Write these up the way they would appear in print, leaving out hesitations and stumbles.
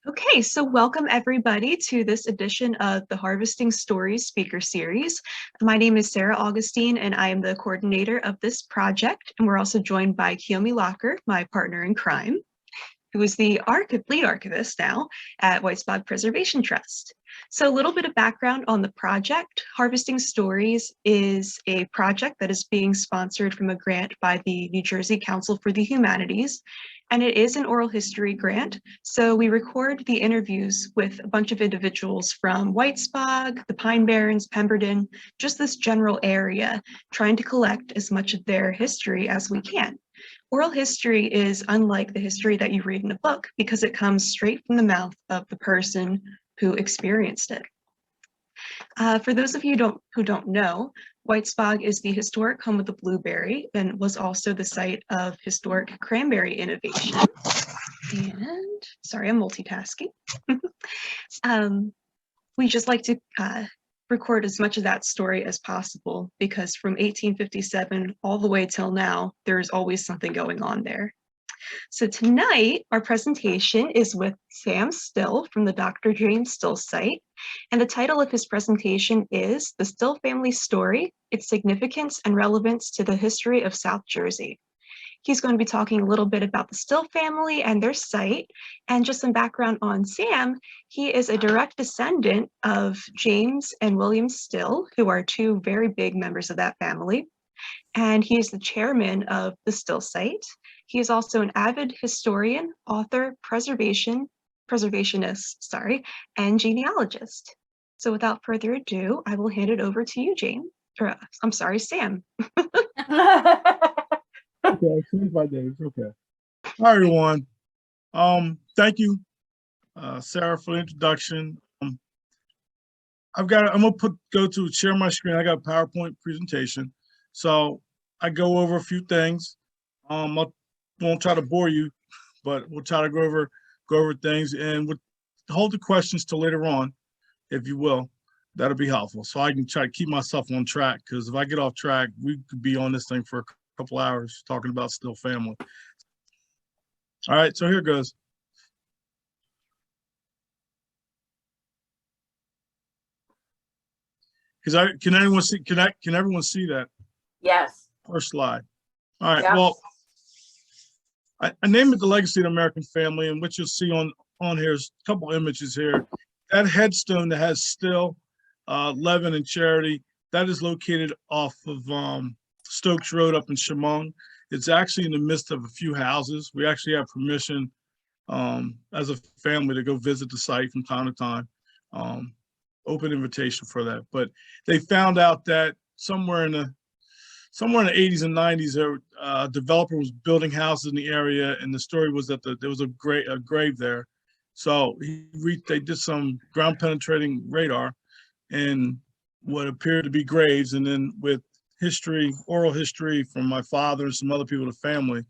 Okay, so welcome everybody to this edition of the Harvesting Stories speaker series. My name is Sarah Augustine and I am the coordinator of this project. And we're also joined by Kiyomi Locker, my partner in crime, who is the lead archivist now at White Spog Preservation Trust. So a little bit of background on the project. Harvesting Stories is a project that is being sponsored from a grant by the New Jersey Council for the Humanities, and it is an oral history grant. So we record the interviews with a bunch of individuals from White Spog, the Pine Barrens, Pemberton, just this general area, trying to collect as much of their history as we can. Oral history is unlike the history that you read in a book because it comes straight from the mouth of the person who experienced it. For those of you who don't know, White Spog is the historic home of the blueberry and was also the site of historic cranberry innovation. And sorry, I'm multitasking. We just like to record as much of that story as possible because from 1857 all the way till now, there's always something going on there. So tonight, our presentation is with Sam Still from the Dr. James Still site. And the title of his presentation is The Still Family Story, Its Significance and Relevance to the History of South Jersey. He's going to be talking a little bit about the Still family and their site, and just some background on Sam. He is a direct descendant of James and William Still, who are two very big members of that family. And he is the chairman of the Still site. He is also an avid historian, author, preservationist, and genealogist. So without further ado, I will hand it over to you, Sam. Okay, change my name. Okay. Hi, everyone. Thank you, Sarah, for the introduction. I'm gonna go to share my screen. I got a PowerPoint presentation, so I go over a few things. I won't try to bore you, but we'll try to go over things, and we'll hold the questions till later on, if you will. That'll be helpful, so I can try to keep myself on track. Because if I get off track, we could be on this thing for a couple hours talking about Still family. All right, so here goes. Can everyone see that? Yes. First slide. All right. Yep. Well, I named it The Legacy of the American Family, and what you'll see on here is a couple images here. That headstone that has Still, Levin, and Charity, that is located off of Stokes Road up in Chemung. It's actually in the midst of a few houses. We actually have permission as a family to go visit the site from time to time. Open invitation for that. But they found out that somewhere in the 80s and 90s, a developer was building houses in the area, and the story was that there was a grave there. So they did some ground penetrating radar and what appeared to be graves, and then with oral history from my father and some other people in the family,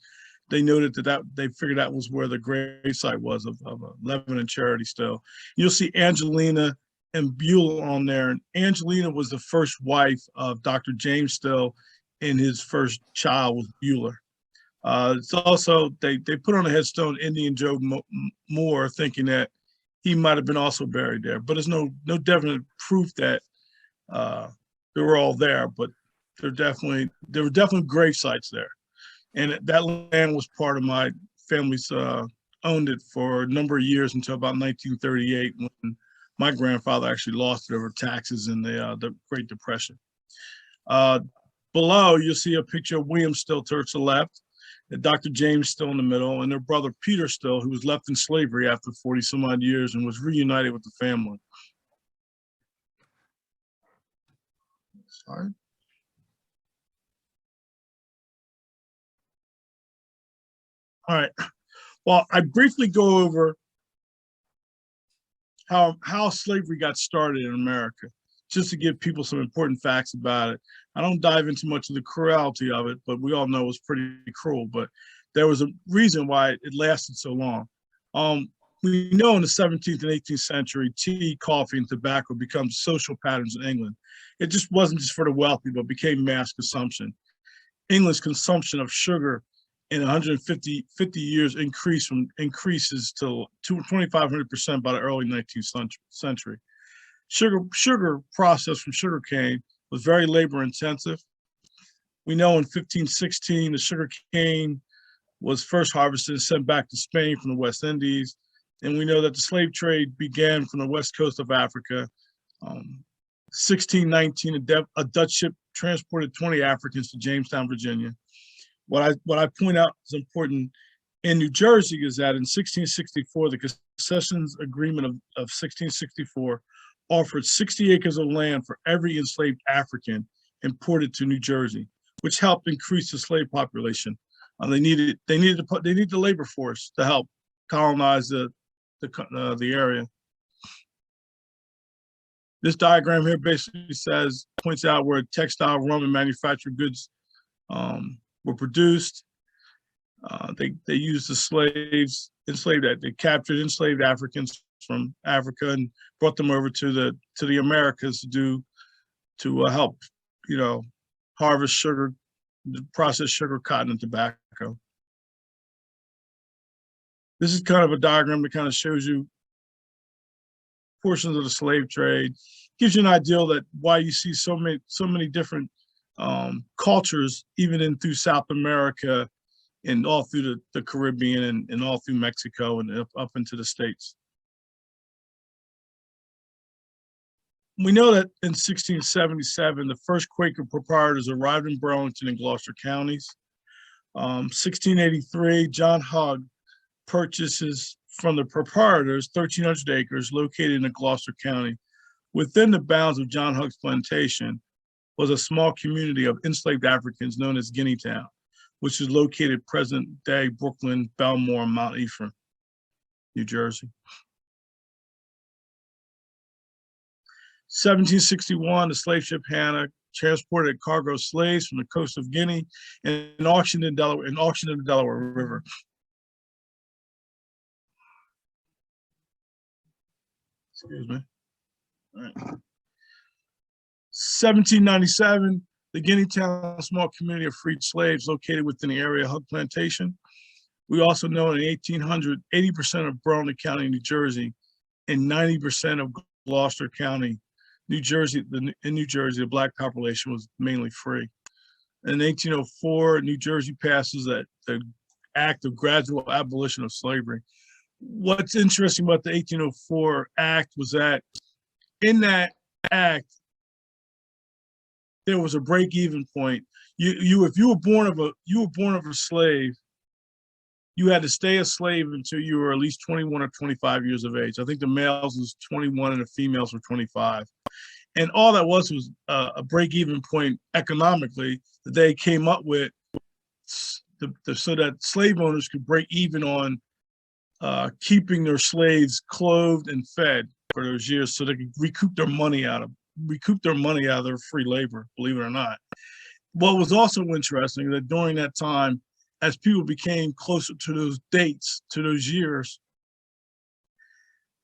they noted that they figured that was where the grave site was of Levin and Charity Still. You'll see Angelina and Beulah on there. And Angelina was the first wife of Dr. James Still, and his first child was Beulah. It's also, they put on a headstone Indian Joe Moore, thinking that he might have been also buried there, but there's no definite proof that they were all there, but there were definitely grave sites there. And that land was part of my family's, owned it for a number of years until about 1938, when my grandfather actually lost it over taxes in the Great Depression. Below, you'll see a picture of William Still towards the left, and Dr. James Still in the middle, and their brother Peter Still, who was left in slavery after 40 some odd years and was reunited with the family. Sorry. All right. Well, I briefly go over how slavery got started in America, just to give people some important facts about it. I don't dive into much of the cruelty of it, but we all know it was pretty cruel, but there was a reason why it lasted so long. We know in the 17th and 18th century, tea, coffee, and tobacco become social patterns in England. It just wasn't just for the wealthy, but became mass consumption. England's consumption of sugar in 150 years increases to 2,500% by the early 19th century. Sugar processed from sugarcane was very labor intensive. We know in 1516 the sugar cane was first harvested and sent back to Spain from the West Indies. And we know that the slave trade began from the west coast of Africa. 1619, a Dutch ship transported 20 Africans to Jamestown, Virginia. What I point out is important in New Jersey is that in 1664, the Concessions Agreement of 1664 offered 60 acres of land for every enslaved African imported to New Jersey, which helped increase the slave population. They needed the labor force to help colonize the area. This diagram here basically points out where textile, rum, and manufactured goods were produced. They used the they captured enslaved Africans from Africa and brought them over to the Americas to help, harvest sugar, process sugar, cotton, and tobacco. This is kind of a diagram that kind of shows you portions of the slave trade. Gives you an idea that why you see so many different cultures, even through South America and all through the Caribbean and all through Mexico and up into the States. We know that in 1677, the first Quaker proprietors arrived in Burlington and Gloucester counties. 1683, John Huck purchases from the proprietors 1,300 acres located in Gloucester County. Within the bounds of John Huck's plantation was a small community of enslaved Africans known as Guinea Town, which is located present-day Brooklyn, Belmore, and Mount Ephraim, New Jersey. 1761, the slave ship Hannah transported a cargo of slaves from the coast of Guinea and auctioned in the Delaware River. Excuse me. All right. 1797, the Guinea Town, small community of freed slaves located within the area of Huck Plantation. We also know in 1800, 80% of Burlington County, New Jersey, and 90% of Gloucester County, New Jersey, the Black population was mainly free. In 1804, New Jersey passes the Act of Gradual Abolition of Slavery. What's interesting about the 1804 Act was that in that act, there was a break-even point. If you were born of a slave, you had to stay a slave until you were at least 21 or 25 years of age. I think the males was 21 and the females were 25. And all that was a break-even point economically that they came up with so that slave owners could break even on keeping their slaves clothed and fed for those years so they could recoup their money out of their free labor, believe it or not. What was also interesting is that during that time, as people became closer to those dates, to those years,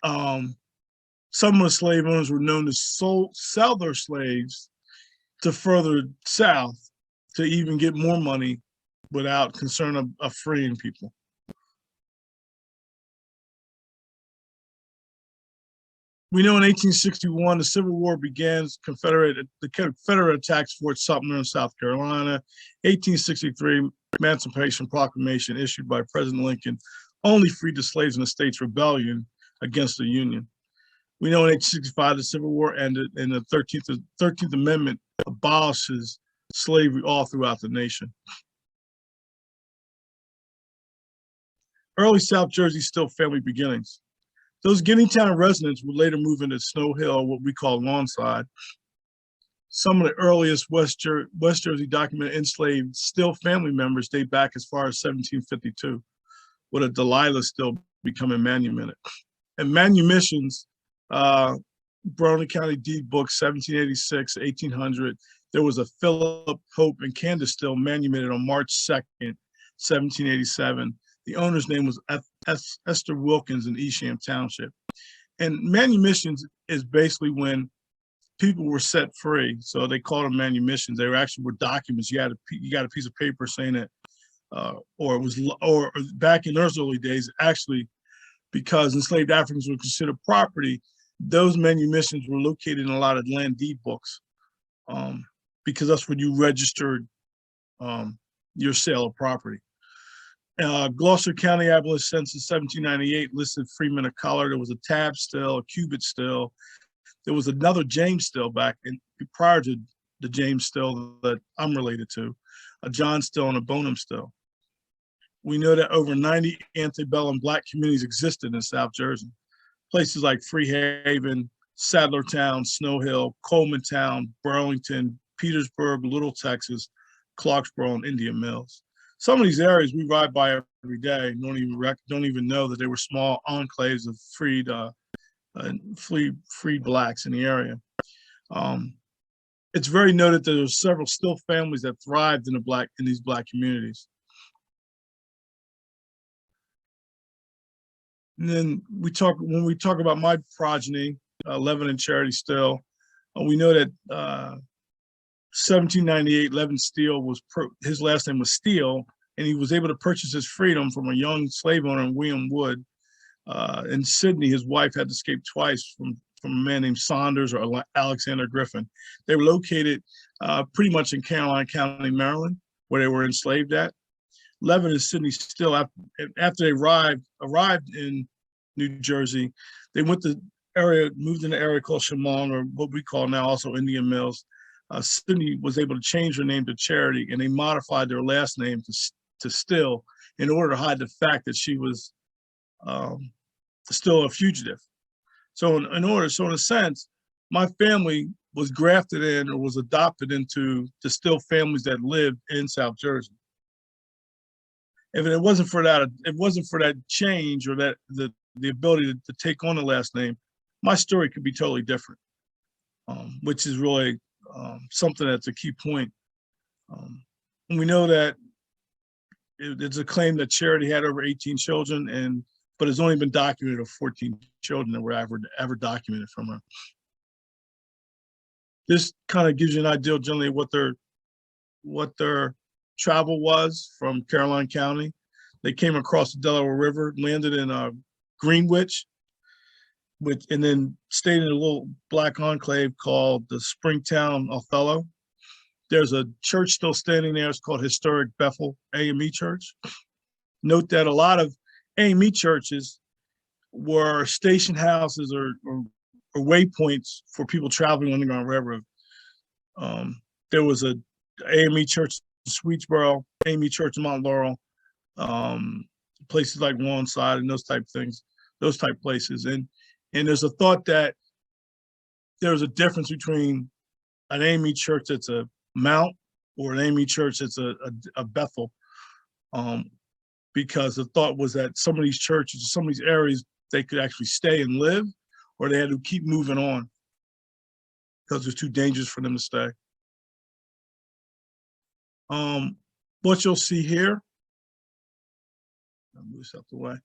some of the slave owners were known to sell their slaves to further south to even get more money without concern of freeing people. We know in 1861, the Civil War begins. The Confederate attacks Fort Sumter in South Carolina. 1863, Emancipation Proclamation issued by President Lincoln only freed the slaves in the state's rebellion against the Union. We know in 1865, the Civil War ended and the 13th Amendment abolishes slavery all throughout the nation. Early South Jersey Still family beginnings. Those Guinea Town residents would later move into Snow Hill, what we call Lawnside. Some of the earliest West Jersey documented enslaved Still family members date back as far as 1752, with a Delilah Still becoming manumitted. And manumissions, Burlington County Deed Book, 1786, 1800, there was a Philip, Hope, and Candace Still manumitted on March 2nd, 1787. The owner's name was Esther Wilkins in Eastham Township. And manumissions is basically when people were set free. So they called them manumissions. They were documents. You got a piece of paper saying that or back in those early days, actually, because enslaved Africans were considered property, those manumissions were located in a lot of land deed books, because that's when you registered your sale of property. Gloucester County Abolition Census 1798 listed freemen of color. There was a Tab Still, a Cubit Still. There was another James Still back prior to the James Still that I'm related to, a John Still and a Bonham Still. We know that over 90 antebellum Black communities existed in South Jersey. Places like Freehaven, Sadlertown, Snow Hill, Coleman Town, Burlington, Petersburg, Little Texas, Clarksboro, and Indian Mills. Some of these areas we ride by every day and don't even know that they were small enclaves of freed Blacks in the area. It's very noted that there's several still families that thrived in these Black communities. And then when we talk about my progeny, Levin and Charity Still, we know that 1798, Levin Still his last name was Steele, and he was able to purchase his freedom from a young slave owner, William Wood. In Sydney, his wife had to escape twice from a man named Saunders or Alexander Griffin. They were located pretty much in Caroline County, Maryland, where they were enslaved at. Levin and Sydney Still, after they arrived in New Jersey, they moved in an area called Chemung, or what we call now also Indian Mills. Sydney was able to change her name to Charity, and they modified their last name to Still in order to hide the fact that she was still a fugitive. So in a sense, my family was grafted in or was adopted into the Still families that lived in South Jersey. If it wasn't for that change or that the ability to take on the last name, my story could be totally different, which is really something that's a key point. And we know that it's a claim that Charity had over 18 children, but it's only been documented of 14 children that were ever documented from her. This kind of gives you an idea generally what their travel was from Caroline County. They came across the Delaware River, landed in Greenwich, and then stayed in a little Black enclave called the Springtown Othello. There's a church still standing there. It's called Historic Bethel AME Church. Note that a lot of AME churches were station houses or waypoints for people traveling on the Underground Railroad. There was a AME church in Sweetsboro, AME church in Mount Laurel, places like Wallenside and those type places. And there's a thought that there's a difference between an AME church that's a mount or an AME church that's a Bethel, because the thought was that some of these churches, some of these areas, they could actually stay and live, or they had to keep moving on because it was too dangerous for them to stay. What you'll see here, I'll move this out the way.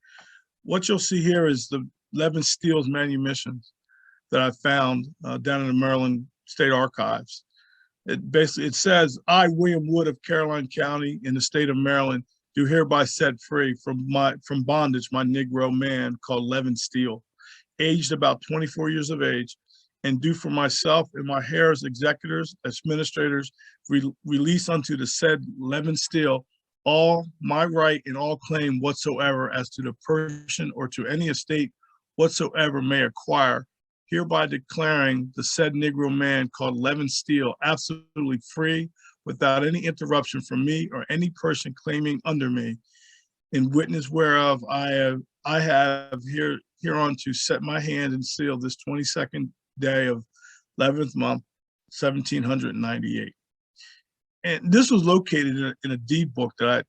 What you'll see here is the Levin Still's manumissions that I found down in the Maryland State Archives. It says, I, William Wood of Caroline County in the state of Maryland, do hereby set free from bondage my Negro man called Levin Still, aged about 24 years of age, and do for myself and my heirs, executors, administrators, release unto the said Levin Still all my right and all claim whatsoever as to the person or to any estate whatsoever may acquire, hereby declaring the said Negro man called Levin Still absolutely free, without any interruption from me or any person claiming under me, in witness whereof I have hereunto set my hand and seal this 22nd day of 11th month, 1798. And this was located in a deed book that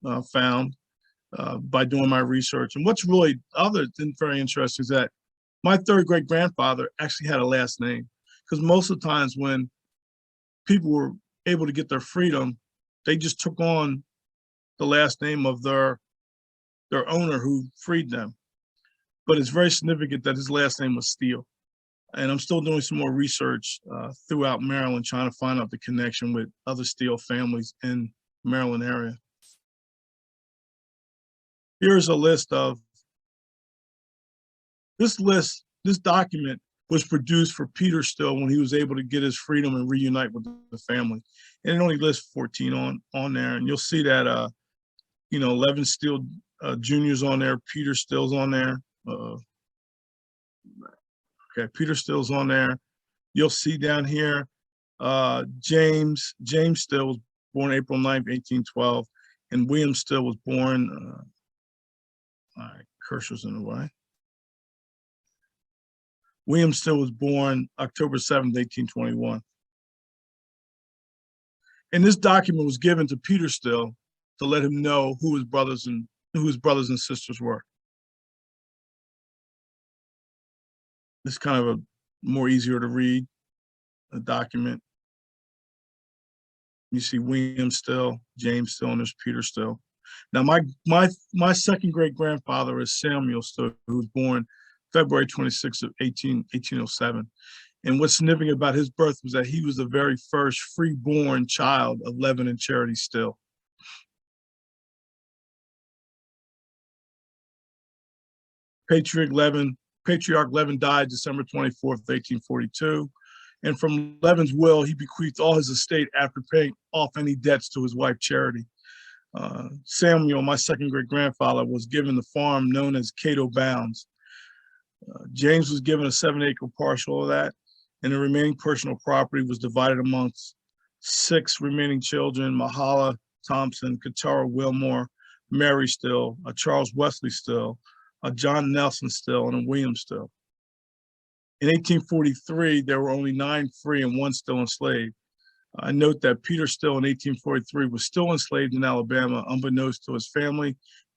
I found by doing my research. And what's really very interesting is that my third great grandfather actually had a last name, because most of the times when people were able to get their freedom, they just took on the last name of their owner who freed them. But it's very significant that his last name was Steele. And I'm still doing some more research throughout Maryland, trying to find out the connection with other Steele families in Maryland area. here's a list of, this document was produced for Peter Still when he was able to get his freedom and reunite with the family. And it only lists 14 on there. And you'll see that, Levi Still Jr.'s on there, Peter Still's on there. Okay, Peter Still's on there. You'll see down here, James Still was born April 9th, 1812, and William Still was born, all right, cursor's in the way. William Still was born October 7th, 1821. And this document was given to Peter Still to let him know who his brothers and sisters were. It's kind of a more easier to read a document. You see William Still, James Still, and there's Peter Still. Now, my second great grandfather is Samuel Still, who was born February 26th of 1807. And what's significant about his birth was that he was the very first free-born child of Levi and Charity Still. Patriarch Levi died December 24th, 1842. And from Levin's will, he bequeathed all his estate after paying off any debts to his wife, Charity. Samuel, my second great grandfather, was given the farm known as Cato Bounds. James was given a 7-acre parcel of that, and the remaining personal property was divided amongst 6 remaining children: Mahala Thompson, Katara Wilmore, Mary Still, Charles Wesley Still, John Nelson Still, and a William Still. In 1843, there were only 9 free and 1 still enslaved. I note that Peter Still in 1843 was still enslaved in Alabama, unbeknownst to his family,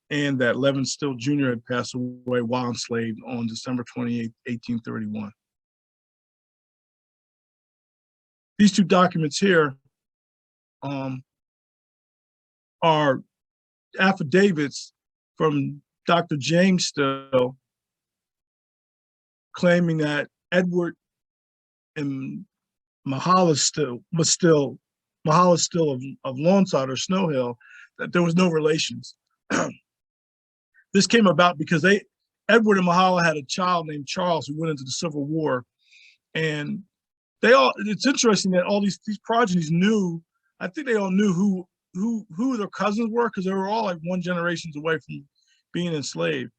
and that Levi Still Jr. had passed away while enslaved on December 28, 1831. These 2 documents here are affidavits from Dr. James Still, claiming that Edward and Mahala Still of Lawnside or Snow Hill, that there was no relations. This came about because Edward and Mahala had a child named Charles who went into the Civil War, and it's interesting that all these progenies knew, I think they all knew who their cousins were, because they were all like 1 generation away from being enslaved.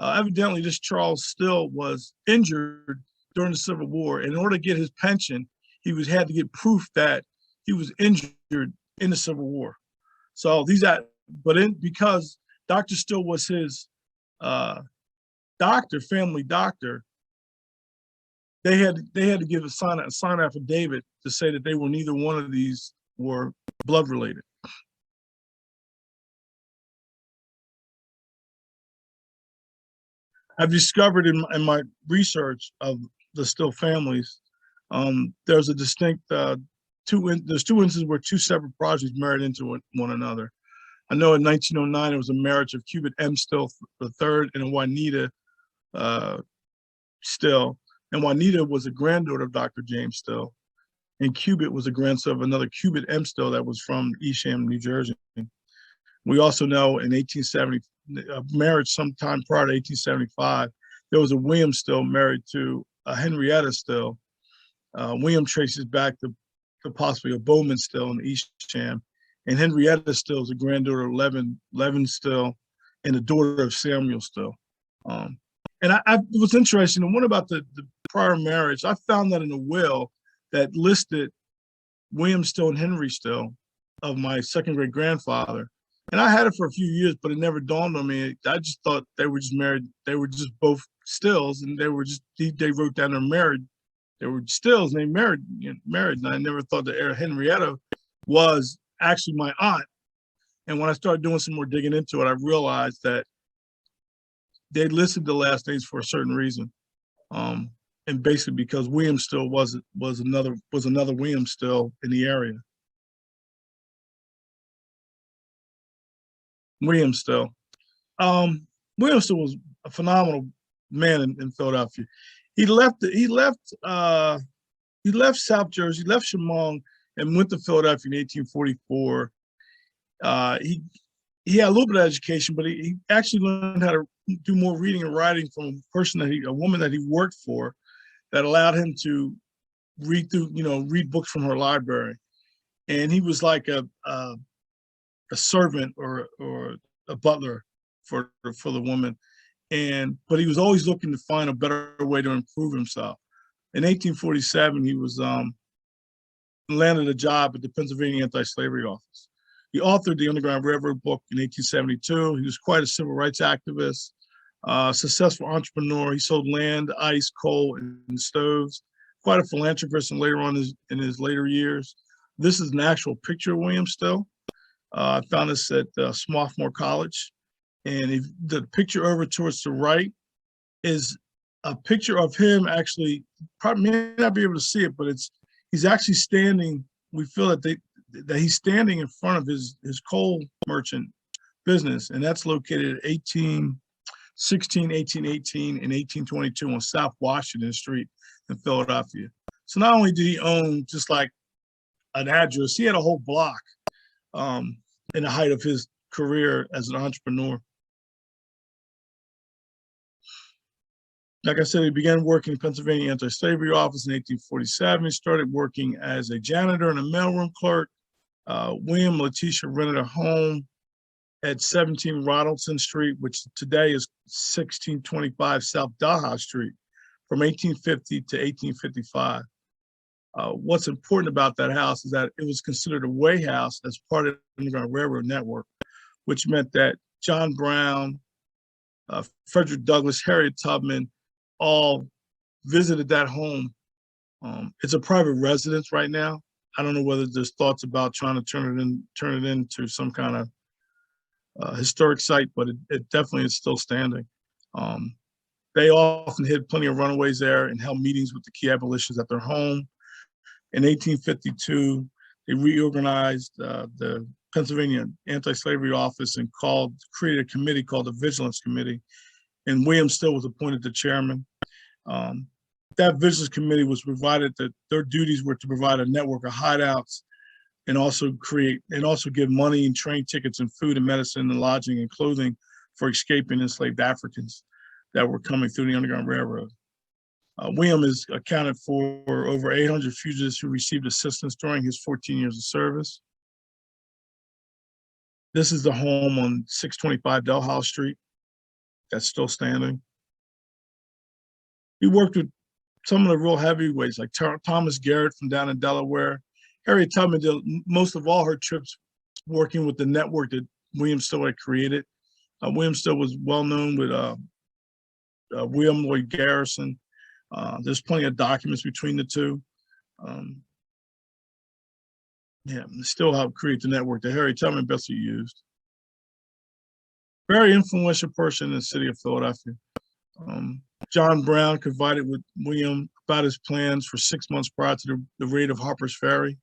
Evidently, this Charles Still was injured during the Civil War, and in order to get his pension, he had to get proof that he was injured in the Civil War. So because Dr. Still was his family doctor, they had to give a sign affidavit to say that they were neither one of these were blood related. I've discovered in my research of the Still families, there's a distinct there's 2 instances where 2 separate projects married into one another. I know in 1909 it was a marriage of Cubit M. Still III and Juanita Still, and Juanita was a granddaughter of Dr. James Still, and Cubit was a grandson of another Cubit M. Still that was from Eastham, New Jersey. We also know in 1870, a marriage sometime prior to 1875, there was a William Still married to a Henrietta Still. William traces back to possibly a Bowman Still in Eastham, and Henrietta Still is a granddaughter of Levi Still and the daughter of Samuel Still. And it was interesting, and one about the prior marriage, I found that in a will that listed William Still and Henry Still of my second great grandfather. And I had it for a few years, but it never dawned on me. I just thought they were just married. They were just both Stills, and they wrote down they're married. They were Stills, and they married. And I never thought that Henrietta was actually my aunt. And when I started doing some more digging into it, I realized that they listed the last names for a certain reason, and basically because William Still was another William Still in the area. William Still. William Still was a phenomenal man in Philadelphia. He left South Jersey, left Chemung, and went to Philadelphia in 1844. he had a little bit of education, but he actually learned how to do more reading and writing from a woman that he worked for, that allowed him to read books from her library. And he was like a servant or a butler for the woman. But he was always looking to find a better way to improve himself. In 1847, he was landed a job at the Pennsylvania Anti-Slavery Office. He authored the Underground Railroad book in 1872. He was quite a civil rights activist, successful entrepreneur. He sold land, ice, coal, and stoves. Quite a philanthropist, and later on in his later years. This is an actual picture of William Still. I found this at Swarthmore College. And the picture over towards the right is a picture of him actually, probably may not be able to see it, but he's actually standing. We feel that he's standing in front of his coal merchant business, and that's located at 1816, 1818, and 1822 on South Washington Street in Philadelphia. So not only did he own just like an address, he had a whole block in the height of his career as an entrepreneur. Like I said, he began working in Pennsylvania Anti-Slavery Office in 1847. He started working as a janitor and a mailroom clerk. William and Letitia rented a home at 17 Roddleton Street, which today is 1625 South Dalhousie Street, from 1850 to 1855. What's important about that house is that it was considered a way house as part of the Underground Railroad network, which meant that John Brown, Frederick Douglass, Harriet Tubman, all visited that home. It's a private residence right now. I don't know whether there's thoughts about trying to turn it into some kind of historic site, but it definitely is still standing. They often hid plenty of runaways there and held meetings with the key abolitionists at their home. In 1852, they reorganized the Pennsylvania Anti-Slavery Office and created a committee called the Vigilance Committee, and William Still was appointed the chairman. That Vigilance Committee was provided that their duties were to provide a network of hideouts and also give money and train tickets and food and medicine and lodging and clothing for escaping enslaved Africans that were coming through the Underground Railroad. William is accounted for over 800 fugitives who received assistance during his 14 years of service. This is the home on 625 Dalhousie Street that's still standing. He worked with some of the real heavyweights like Thomas Garrett from down in Delaware. Harriet Tubman did most of all her trips working with the network that William Still had created. William Still was well known with William Lloyd Garrison. There's plenty of documents between the two. Still helped create the network that Harriet Tubman basically used. Very influential person in the city of Philadelphia. John Brown confided with William about his plans for 6 months prior to the raid of Harper's Ferry.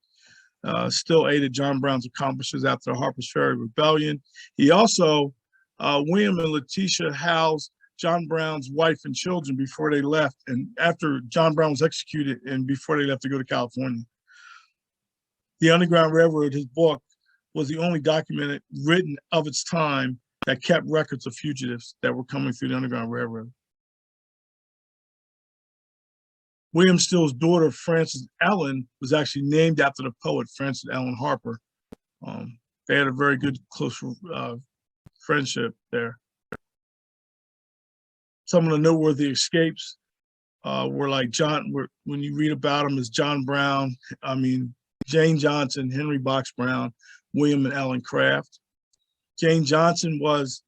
Still aided John Brown's accomplishments after the Harper's Ferry Rebellion. He also, William and Letitia housed John Brown's wife and children before they left, and after John Brown was executed and before they left to go to California. The Underground Railroad, his book, was the only document written of its time that kept records of fugitives that were coming through the Underground Railroad. William Still's daughter, Frances Ellen, was actually named after the poet Frances Ellen Harper. They had a very good, close friendship there. Some of the noteworthy escapes were like when you read about them, is John Brown, Jane Johnson, Henry Box Brown, William and Ellen Craft. Jane Johnson was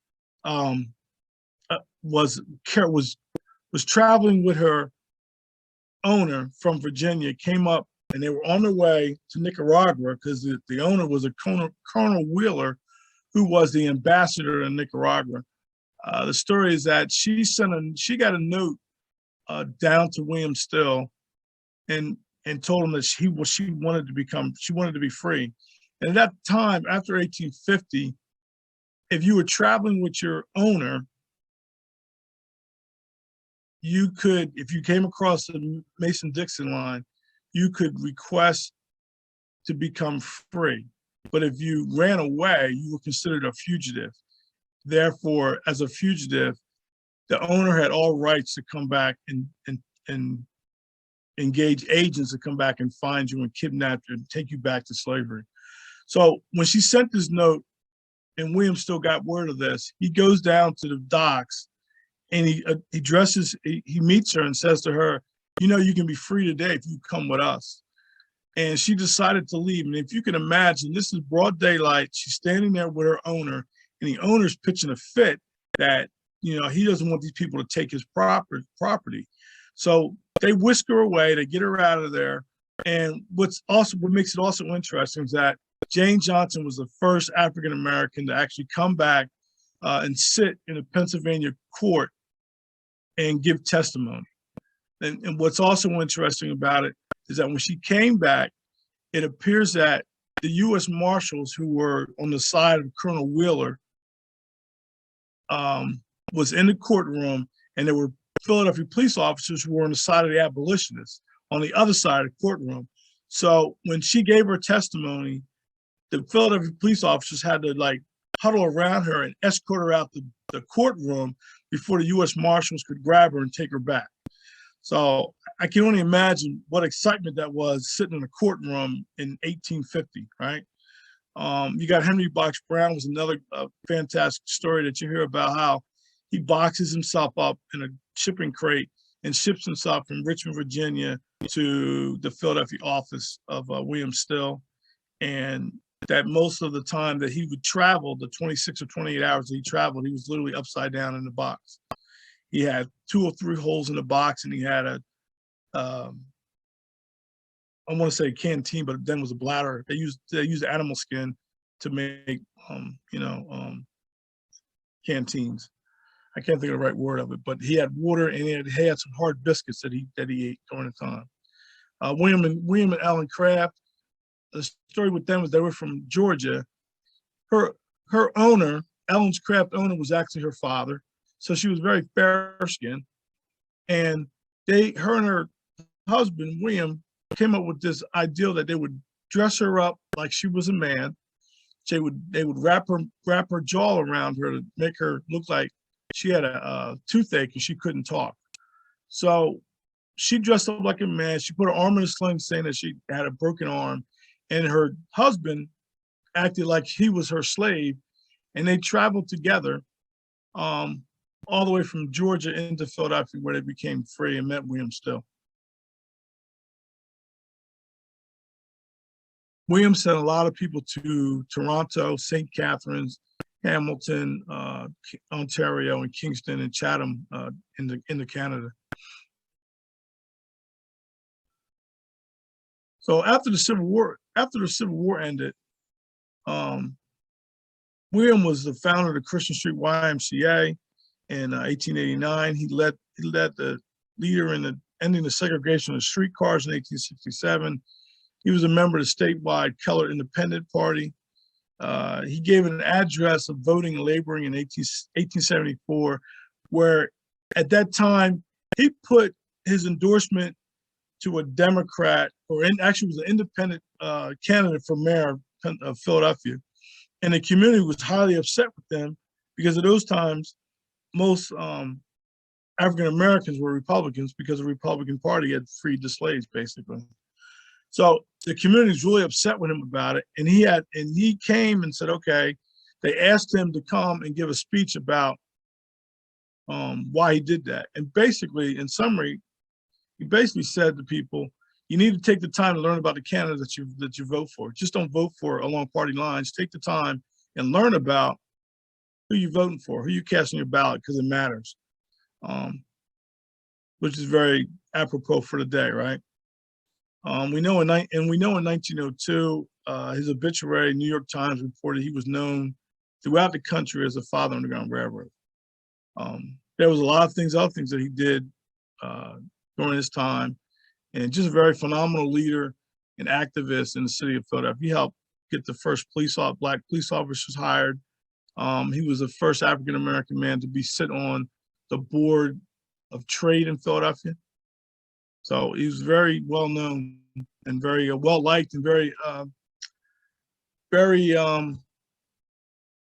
traveling with her owner from Virginia, came up, and they were on their way to Nicaragua because the owner was a Colonel Wheeler, who was the ambassador in Nicaragua. The story is that she got a note down to William Still, and told him that she wanted to be free. And at that time, after 1850, if you were traveling with your owner, you could, if you came across the Mason-Dixon line, you could request to become free. but if you ran away, you were considered a fugitive. Therefore, as a fugitive, the owner had all rights to come back and engage agents to come back and find you and kidnap you and take you back to slavery. So when she sent this note, and William Still got word of this, he goes down to the docks and he meets her and says to her, you know, you can be free today if you come with us. And she decided to leave. And if you can imagine, this is broad daylight. She's standing there with her owner, and the owner's pitching a fit that, you know, he doesn't want these people to take his property. So they whisk her away, they get her out of there. And what makes it also interesting is that Jane Johnson was the first African-American to actually come back and sit in a Pennsylvania court and give testimony. And what's also interesting about it is that when she came back, it appears that the U.S. Marshals who were on the side of Colonel Wheeler was in the courtroom, and there were Philadelphia police officers who were on the side of the abolitionists on the other side of the courtroom. So when she gave her testimony, the Philadelphia police officers had to like huddle around her and escort her out the courtroom before the U.S. Marshals could grab her and take her back. So I can only imagine what excitement that was sitting in a courtroom in 1850, right? You got Henry Box Brown was another fantastic story that you hear about how he boxes himself up in a shipping crate and ships himself from Richmond, Virginia to the Philadelphia office of William Still. And that most of the time that he would travel, the 26 or 28 hours that he traveled, he was literally upside down in the box. He had 2 or 3 holes in the box, and he had I want to say canteen, but then was a bladder. They used animal skin to make canteens. I can't think of the right word of it, but he had water, and he had some hard biscuits that he ate during the time. William and Ellen Craft. The story with them was they were from Georgia. Her owner, Ellen's Craft owner, was actually her father. So she was very fair-skinned, and her and her husband William came up with this ideal that they would dress her up like she was a man. They would wrap her jaw around her to make her look like she had a toothache and she couldn't talk. So she dressed up like a man. She put her arm in a sling, saying that she had a broken arm, and her husband acted like he was her slave, and they traveled together. All the way from Georgia into Philadelphia, where they became free and met William Still. William sent a lot of people to Toronto, St. Catharines, Hamilton, Ontario, and Kingston and Chatham into Canada. So after the Civil War ended, William was the founder of the Christian Street YMCA. In 1889, he led the leader in ending the segregation of streetcars in 1867. He was a member of the statewide Colored Independent Party. He gave an address of voting and laboring in 1874, where at that time he put his endorsement to a Democrat, actually was an independent candidate for mayor of Philadelphia. And the community was highly upset with them because at those times, most African Americans were Republicans because the Republican Party had freed the slaves, basically. So the community was really upset with him about it, and he came and said, okay. They asked him to come and give a speech about why he did that. And basically, in summary, he basically said to people, you need to take the time to learn about the candidate that you vote for. Just don't vote for along party lines. Take the time and learn about who you're voting for, who you're casting your ballot, because it matters, which is very apropos for the day, right? We know in 1902, his obituary, New York Times reported he was known throughout the country as a father of the Underground Railroad. There was a lot of other things that he did during his time, and just a very phenomenal leader and activist in the city of Philadelphia. He helped get the first black police officers hired. He was the first African-American man to sit on the board of trade in Philadelphia. So he was very well known and very well liked and very very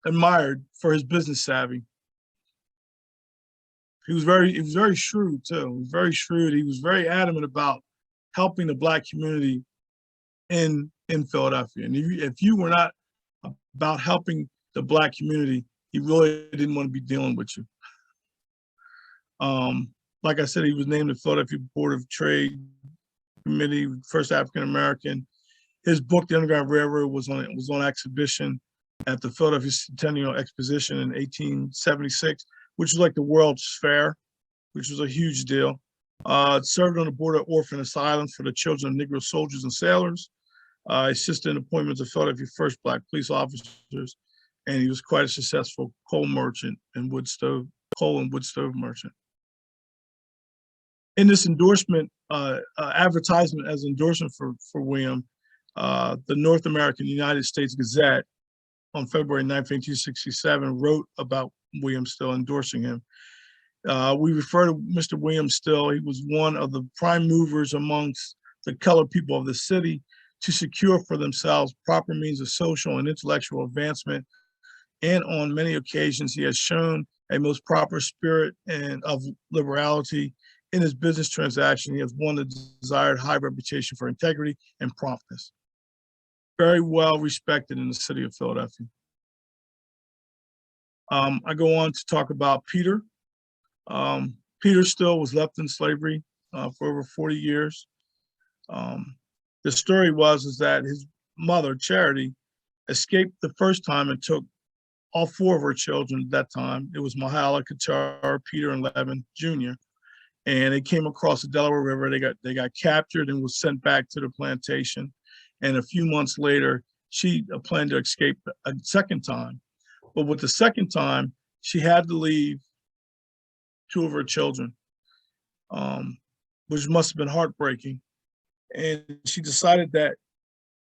admired for his business savvy. He was very shrewd too. He was very shrewd. He was very adamant about helping the Black community in Philadelphia. And if you were not about helping the Black community, he really didn't want to be dealing with you. Like I said, he was named the Philadelphia Board of Trade Committee, first African American. His book, The Underground Railroad, was on exhibition at the Philadelphia Centennial Exposition in 1876, which was like the World's Fair, which was a huge deal. Served on the board of orphan asylums for the children of Negro soldiers and sailors. Assisted in appointments of Philadelphia's first Black police officers, and he was quite a successful coal merchant and coal and wood stove merchant. In this endorsement, advertisement as endorsement for William, the North American United States Gazette on February 9, 1867, wrote about William Still, endorsing him. We refer to Mr. William Still. He was one of the prime movers amongst the colored people of the city to secure for themselves proper means of social and intellectual advancement. And on many occasions, he has shown a most proper spirit and of liberality in his business transaction. He has won the desired high reputation for integrity and promptness. Very well respected in the city of Philadelphia. I go on to talk about Peter. Peter Still was left in slavery for over 40 years. The story is that his mother, Charity, escaped the first time and took all four of her children at that time. It was Mahala, Qatar, Peter, and Levin Jr. And they came across the Delaware River. They got captured and was sent back to the plantation. And a few months later, she planned to escape a second time. But with the second time, she had to leave two of her children, which must have been heartbreaking. And she decided that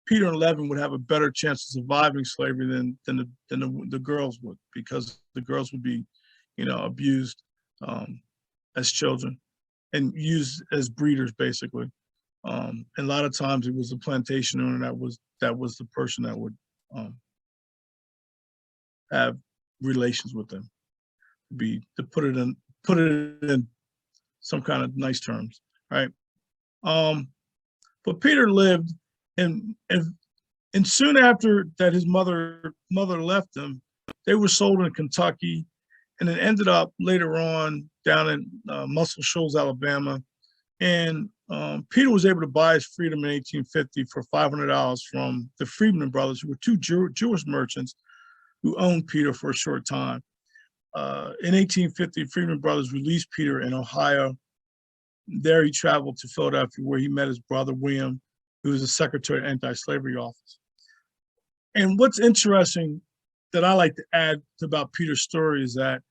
Peter and Levin would have a better chance of surviving slavery than the girls would, because the girls would be, abused as children and used as breeders, basically. And a lot of times it was the plantation owner that was the person that would have relations with them, to put it in some kind of nice terms, right? But Peter lived, and soon after that, his mother left him. They were sold in Kentucky, and it ended up later on down in Muscle Shoals, Alabama. And Peter was able to buy his freedom in 1850 for $500 from the Freedman brothers, who were two Jewish merchants who owned Peter for a short time. In 1850, Freedman brothers released Peter in Ohio. There he traveled to Philadelphia, where he met his brother, William, who was the secretary of the anti-slavery office. And what's interesting that I like to add about Peter's story is that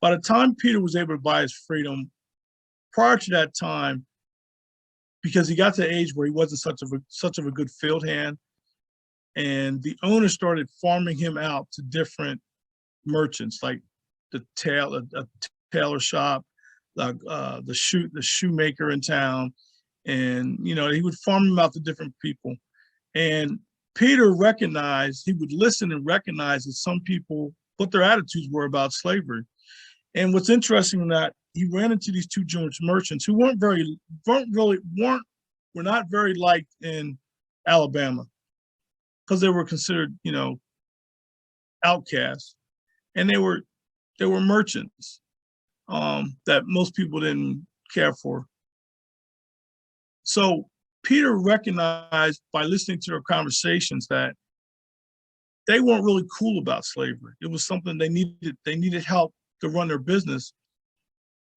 by the time Peter was able to buy his freedom, prior to that time, because he got to the age where he wasn't such of a good field hand, and the owner started farming him out to different merchants, like a tailor shop, the shoemaker in town, and he would farm him out to different people. And Peter he would listen and recognize that some people, what their attitudes were about slavery. And what's interesting is that he ran into these two Jewish merchants who were not very liked in Alabama, because they were considered, outcasts, and they were merchants that most people didn't care for. So Peter recognized by listening to their conversations that they weren't really cool about slavery. It was something they needed help to run their business.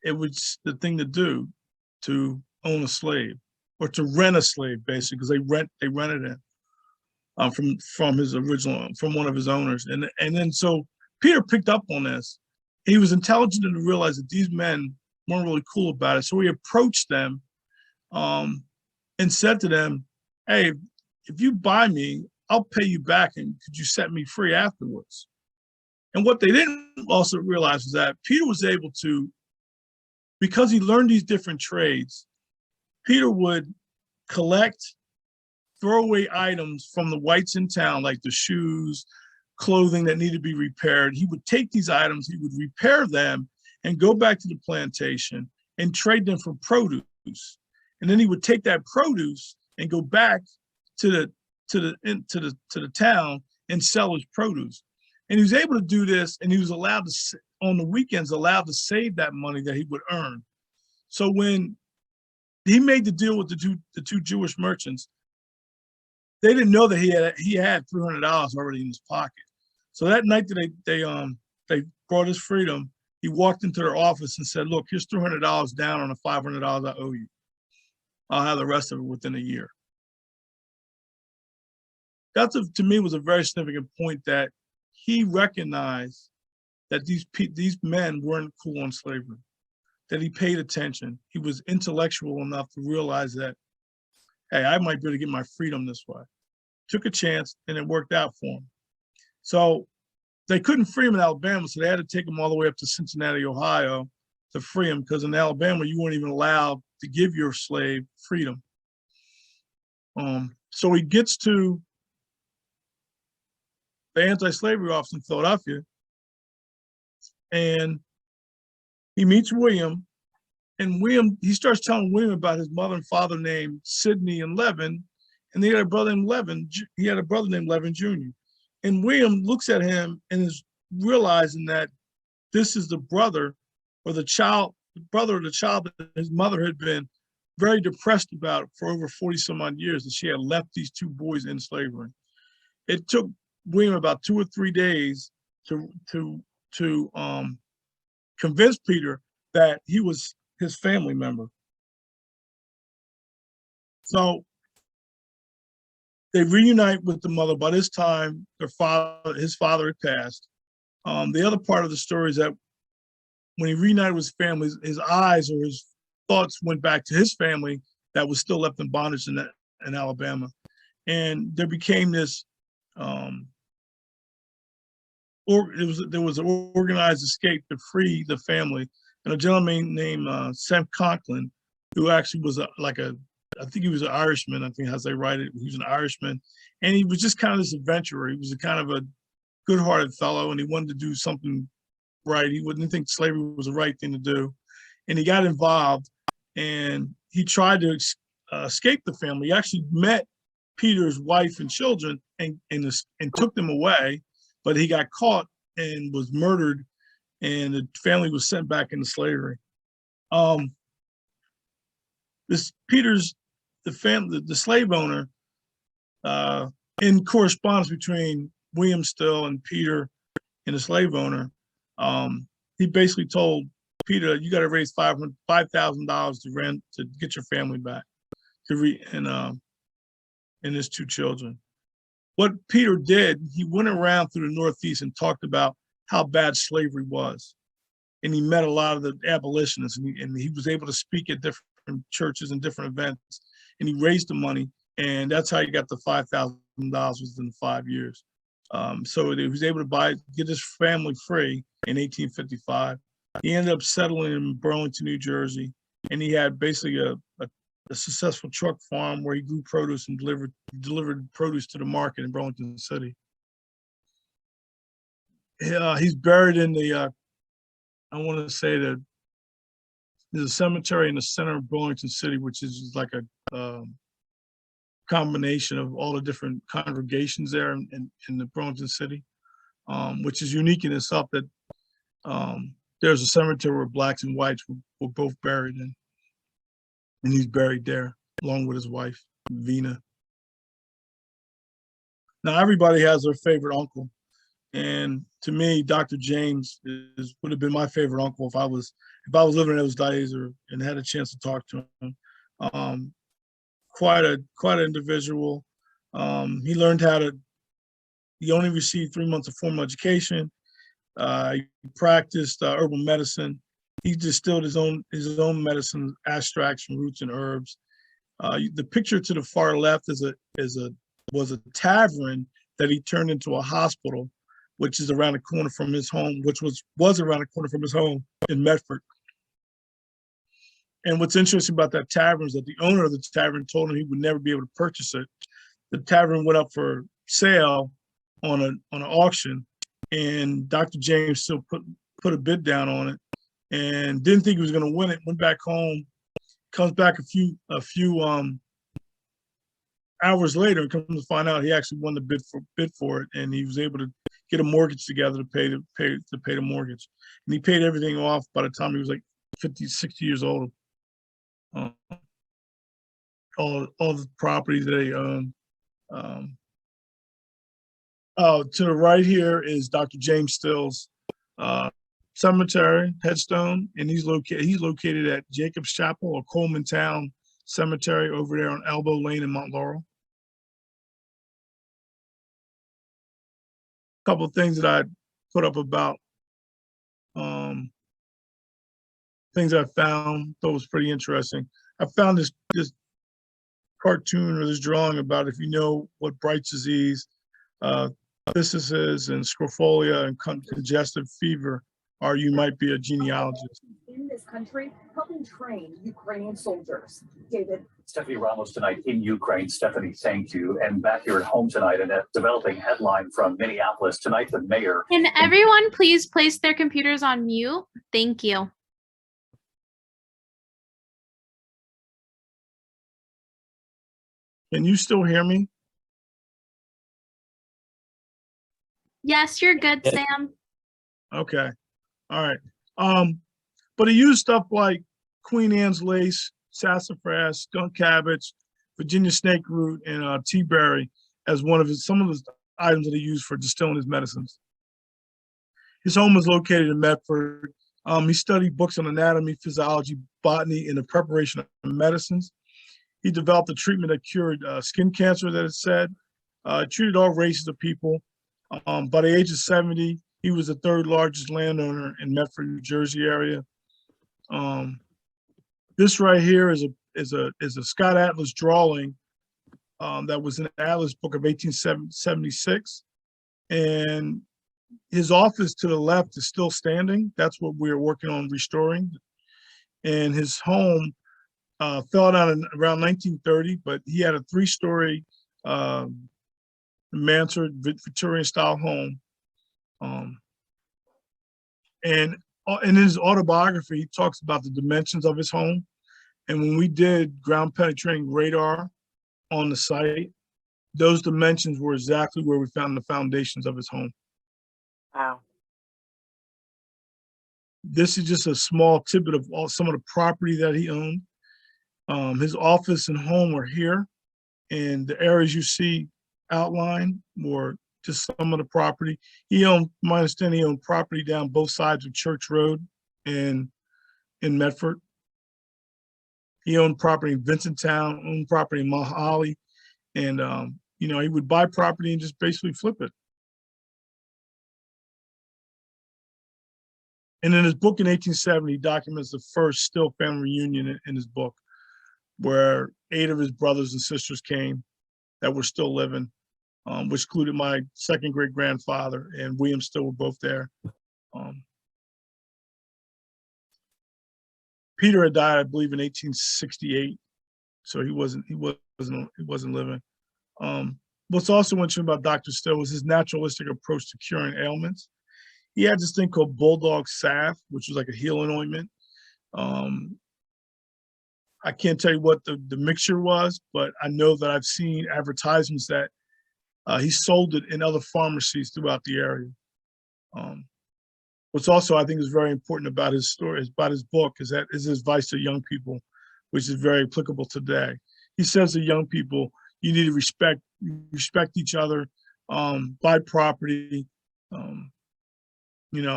It was the thing to do, to own a slave, or to rent a slave, basically, because they rented it from one of his owners. And then so Peter picked up on this. He was intelligent enough to realize that these men weren't really cool about it. So he approached them and said to them, "Hey, if you buy me, I'll pay you back, and could you set me free afterwards?" And what they didn't also realize was that Peter was able to, because he learned these different trades, Peter would collect throwaway items from the whites in town, like the shoes, clothing that needed to be repaired. He would take these items, he would repair them, and go back to the plantation and trade them for produce. And then he would take that produce and go back to the town and sell his produce. And he was able to do this, and he was allowed to, on the weekends, allowed to save that money that he would earn. So when he made the deal with the two Jewish merchants, they didn't know that he had $300 already in his pocket. So that night that they brought his freedom, he walked into their office and said, "Look, here's $300 down on the $500 I owe you. I'll have the rest of it within a year." That, to me, was a very significant point, that he recognized that these men weren't cool on slavery, that he paid attention. He was intellectual enough to realize that, hey, I might be able to get my freedom this way. Took a chance, and it worked out for him. So they couldn't free him in Alabama, so they had to take him all the way up to Cincinnati, Ohio to free him, because in Alabama, you weren't even allowed to give your slave freedom. So he gets to the anti-slavery office in Philadelphia, and he meets William, and he starts telling William about his mother and father named Sidney and Levin, and he had a brother named Levin Jr. And William looks at him and is realizing that this is the brother or the child that his mother had been very depressed about for over 40 some odd years, that she had left these two boys in slavery. It took William about 2 or 3 days to convince Peter that he was his family member. So they reunite with the mother. By this time, his father had passed. The other part of the story is that when he reunited with his family, his eyes or his thoughts went back to his family that was still left in bondage in Alabama. And there became this, there was an organized escape to free the family. And a gentleman named Sam Conklin, who actually was I think he was an Irishman, I think as they write it, he was an Irishman. And he was just kind of this adventurer. He was a kind of a good-hearted fellow, and he wanted to do something right. He wouldn't think slavery was the right thing to do. And he got involved, and he tried to escape the family. He actually met Peter's wife and children and took them away, but he got caught and was murdered, and the family was sent back into slavery. The slave owner, in correspondence between William Still and Peter and the slave owner, he basically told Peter, "You got to raise $5,000 to get your family back, and his two children." What Peter did, he went around through the Northeast and talked about how bad slavery was, and he met a lot of the abolitionists, and he was able to speak at different churches and different events, and he raised the money, and that's how he got the $5,000 within 5 years. So he was able to get his family free in 1855. He ended up settling in Burlington, New Jersey, and he had basically a successful truck farm where he grew produce and delivered produce to the market in Burlington City. He's buried in the, I want to say that there's a cemetery in the center of Burlington City, which is like a combination of all the different congregations there in the Burlington City, which is unique in itself, that there's a cemetery where blacks and whites were both buried in, and he's buried there along with his wife, Vina. Now, everybody has their favorite uncle, and to me, Dr. James would have been my favorite uncle if I was living in those days and had a chance to talk to him. Quite an individual. He learned he only received 3 months of formal education. He practiced herbal medicine. He distilled his own medicine extracts from roots and herbs. The picture to the far left was a tavern that he turned into a hospital, which is around the corner from his home, which was around the corner from his home in Medford. And what's interesting about that tavern is that the owner of the tavern told him he would never be able to purchase it the tavern went up for sale on an auction, and Dr. James Still put a bid down on it, and didn't think he was going to win it. Went back home, comes back a few hours later, and comes to find out he actually won the bid for it, and he was able to get a mortgage together to pay the mortgage, and he paid everything off by the time he was like 50, 60 years old. All the properties that they own. To the right here is Dr. James Still's cemetery headstone, and he's located at Jacob's Chapel or Coleman Town Cemetery over there on Elbow Lane in Mount Laurel. A couple of things that I put up about things I found thought was pretty interesting. I found this cartoon or this drawing about, if you know what Bright's disease, phthisis and scrofolia and congestive fever are, you might be a genealogist. In this country, helping train Ukrainian soldiers. David. Stephanie Ramos tonight in Ukraine. Stephanie, thank you. And back here at home tonight, and a developing headline from Minneapolis tonight, the mayor. Can everyone please place their computers on mute? Thank you. Can you still hear me? Yes, you're good, Sam. Okay. All right. But he used stuff like Queen Anne's lace, sassafras, skunk cabbage, Virginia snake root, and tea berry as some of the items that he used for distilling his medicines. His home was located in Medford. He studied books on anatomy, physiology, botany, and the preparation of medicines. He developed a treatment that cured skin cancer, that it said. Treated all races of people. By the age of 70, he was the third largest landowner in Medford, New Jersey area. This right here is a Scott Atlas drawing that was in the Atlas book of 1876, and his office to the left is still standing. That's what we're working on restoring. And his home fell down in around 1930, but he had a 3-story mansard Victorian style home. And in his autobiography, he talks about the dimensions of his home. And when we did ground penetrating radar on the site, those dimensions were exactly where we found the foundations of his home. Wow. This is just a small tidbit of some of the property that he owned. His office and home were here, and the areas you see outlined were just some of the property. He owned, my understanding, he owned property down both sides of Church Road and in Medford. He owned property in Vincent Town, owned property in Mount Holly, and he would buy property and just basically flip it. And in his book in 1870, he documents the first Still family reunion in his book, where 8 of his brothers and sisters came that were still living, which included my second great grandfather and William Still were both there. Peter had died, I believe, in 1868, so he wasn't living. What's also interesting about Dr. Still was his naturalistic approach to curing ailments. He had this thing called Bulldog Salve, which was like a healing ointment. I can't tell you what the mixture was, but I know that I've seen advertisements that he sold it in other pharmacies throughout the area. What's also, I think, is very important about his story, about his book, is his advice to young people, which is very applicable today. He says to young people, you need to respect each other, buy property,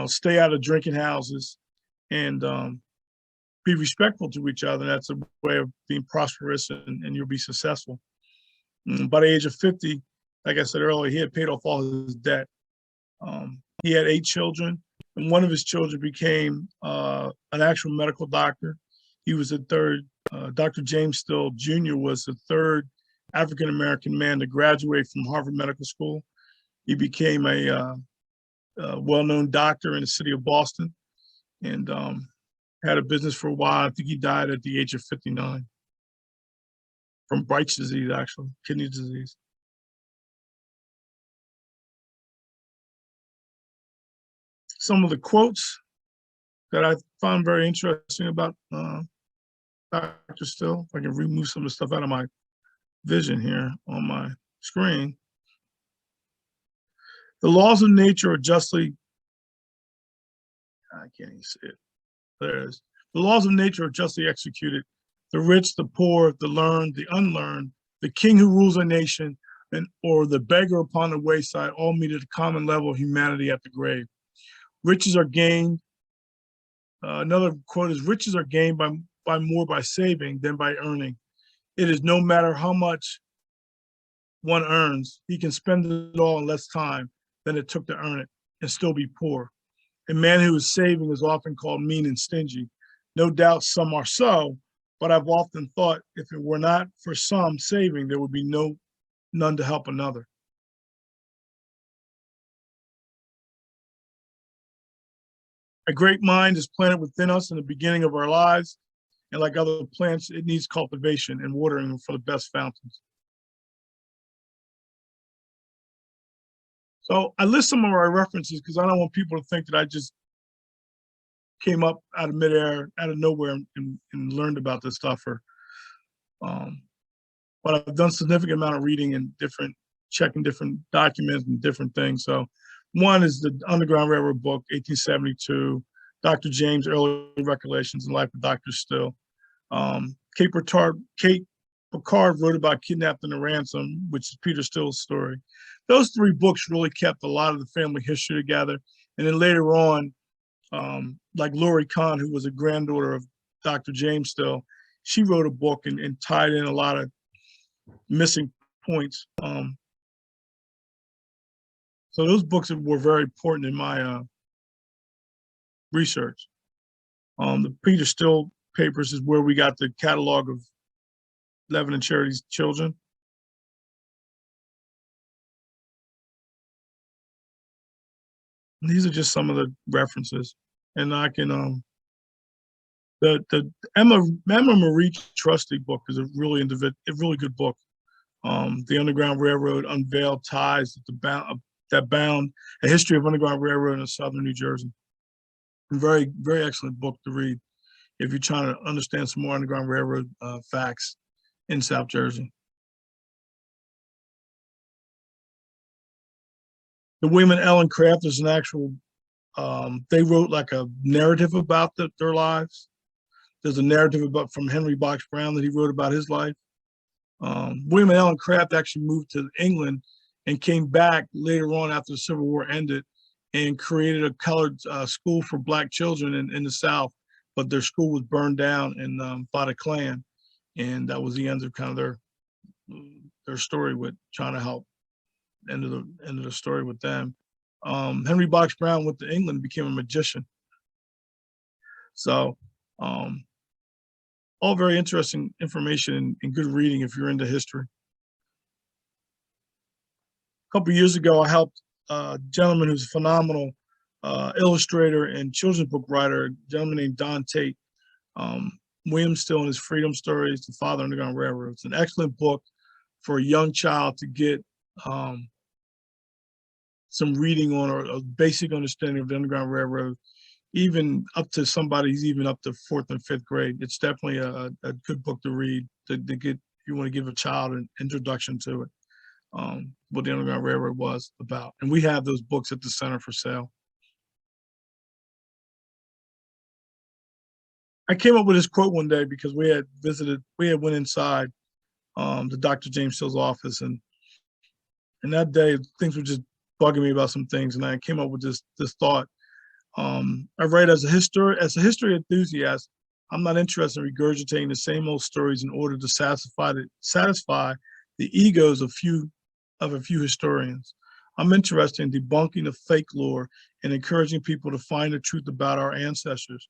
stay out of drinking houses, and be respectful to each other. That's a way of being prosperous, and you'll be successful. By the age of 50, like I said earlier, he had paid off all his debt. He had 8 children, and one of his children became an actual medical doctor. He was the third. Dr. James Still Jr. was the third African-American man to graduate from Harvard Medical School. He became a well-known doctor in the city of Boston, and had a business for a while. I think he died at the age of 59 from Bright's disease, actually, kidney disease. some of the quotes that I found very interesting about Dr. Still. If I can remove some of the stuff out of my vision here on my screen. The laws of nature are justly, I can't even see it. There it is. The laws of nature are justly executed. The rich, the poor, the learned, the unlearned, the king who rules a nation, or the beggar upon the wayside, all meet at a common level of humanity at the grave. Riches are gained. Another quote is, riches are gained by more by saving than by earning. It is no matter how much one earns, he can spend it all in less time than it took to earn it and still be poor. A man who is saving is often called mean and stingy. No doubt some are so, but I've often thought if it were not for some saving, there would be none to help another. A great mind is planted within us in the beginning of our lives, and like other plants, it needs cultivation and watering for the best fountains. So I list some of our references because I don't want people to think that I just came up out of midair, out of nowhere, and learned about this stuff. But I've done a significant amount of reading and checking different documents and different things. So one is the Underground Railroad book, 1872, Dr. James' Early Recollections and Life of Dr. Still. Kate Picard wrote about Kidnapped and the Ransom, which is Peter Still's story. Those three books really kept a lot of the family history together. And then later on, like Lori Kahn, who was a granddaughter of Dr. James Still, she wrote a book and tied in a lot of missing points. So those books were very important in my research. The Peter Still papers is where we got the catalog of Levin and Charity's children. And these are just some of the references. And I can, the Emma Marie Trusty book is a really good book. The Underground Railroad Unveiled Ties that Bound, A History of Underground Railroad in Southern New Jersey. A very, very excellent book to read if you're trying to understand some more Underground Railroad facts in South Jersey. The William and Ellen Craft is an actual, they wrote like a narrative about their lives. There's a narrative from Henry Box Brown that he wrote about his life. William and Ellen Craft actually moved to England and came back later on after the Civil War ended and created a colored school for Black children in the South, but their school was burned down by the Klan. And that was the end of kind of their story with trying to help, end of the story with them. Henry Box Brown went to England and became a magician. So all very interesting information and good reading if you're into history. A couple of years ago, I helped a gentleman who's a phenomenal illustrator and children's book writer, a gentleman named Don Tate. William Still and His Freedom Stories, The Father Underground Railroad. It's an excellent book for a young child to get some reading on or a basic understanding of the Underground Railroad, even up to somebody who's even up to 4th and 5th grade. It's definitely a good book to read to get, if you want to give a child an introduction to it, what the Underground Railroad was about. And we have those books at the center for sale. I came up with this quote one day because we had went inside the Dr. James Still's office, and that day things were just bugging me about some things, and I came up with this thought. I write, as a history enthusiast, I'm not interested in regurgitating the same old stories in order to satisfy the egos of a few historians. I'm interested in debunking the fake lore and encouraging people to find the truth about our ancestors.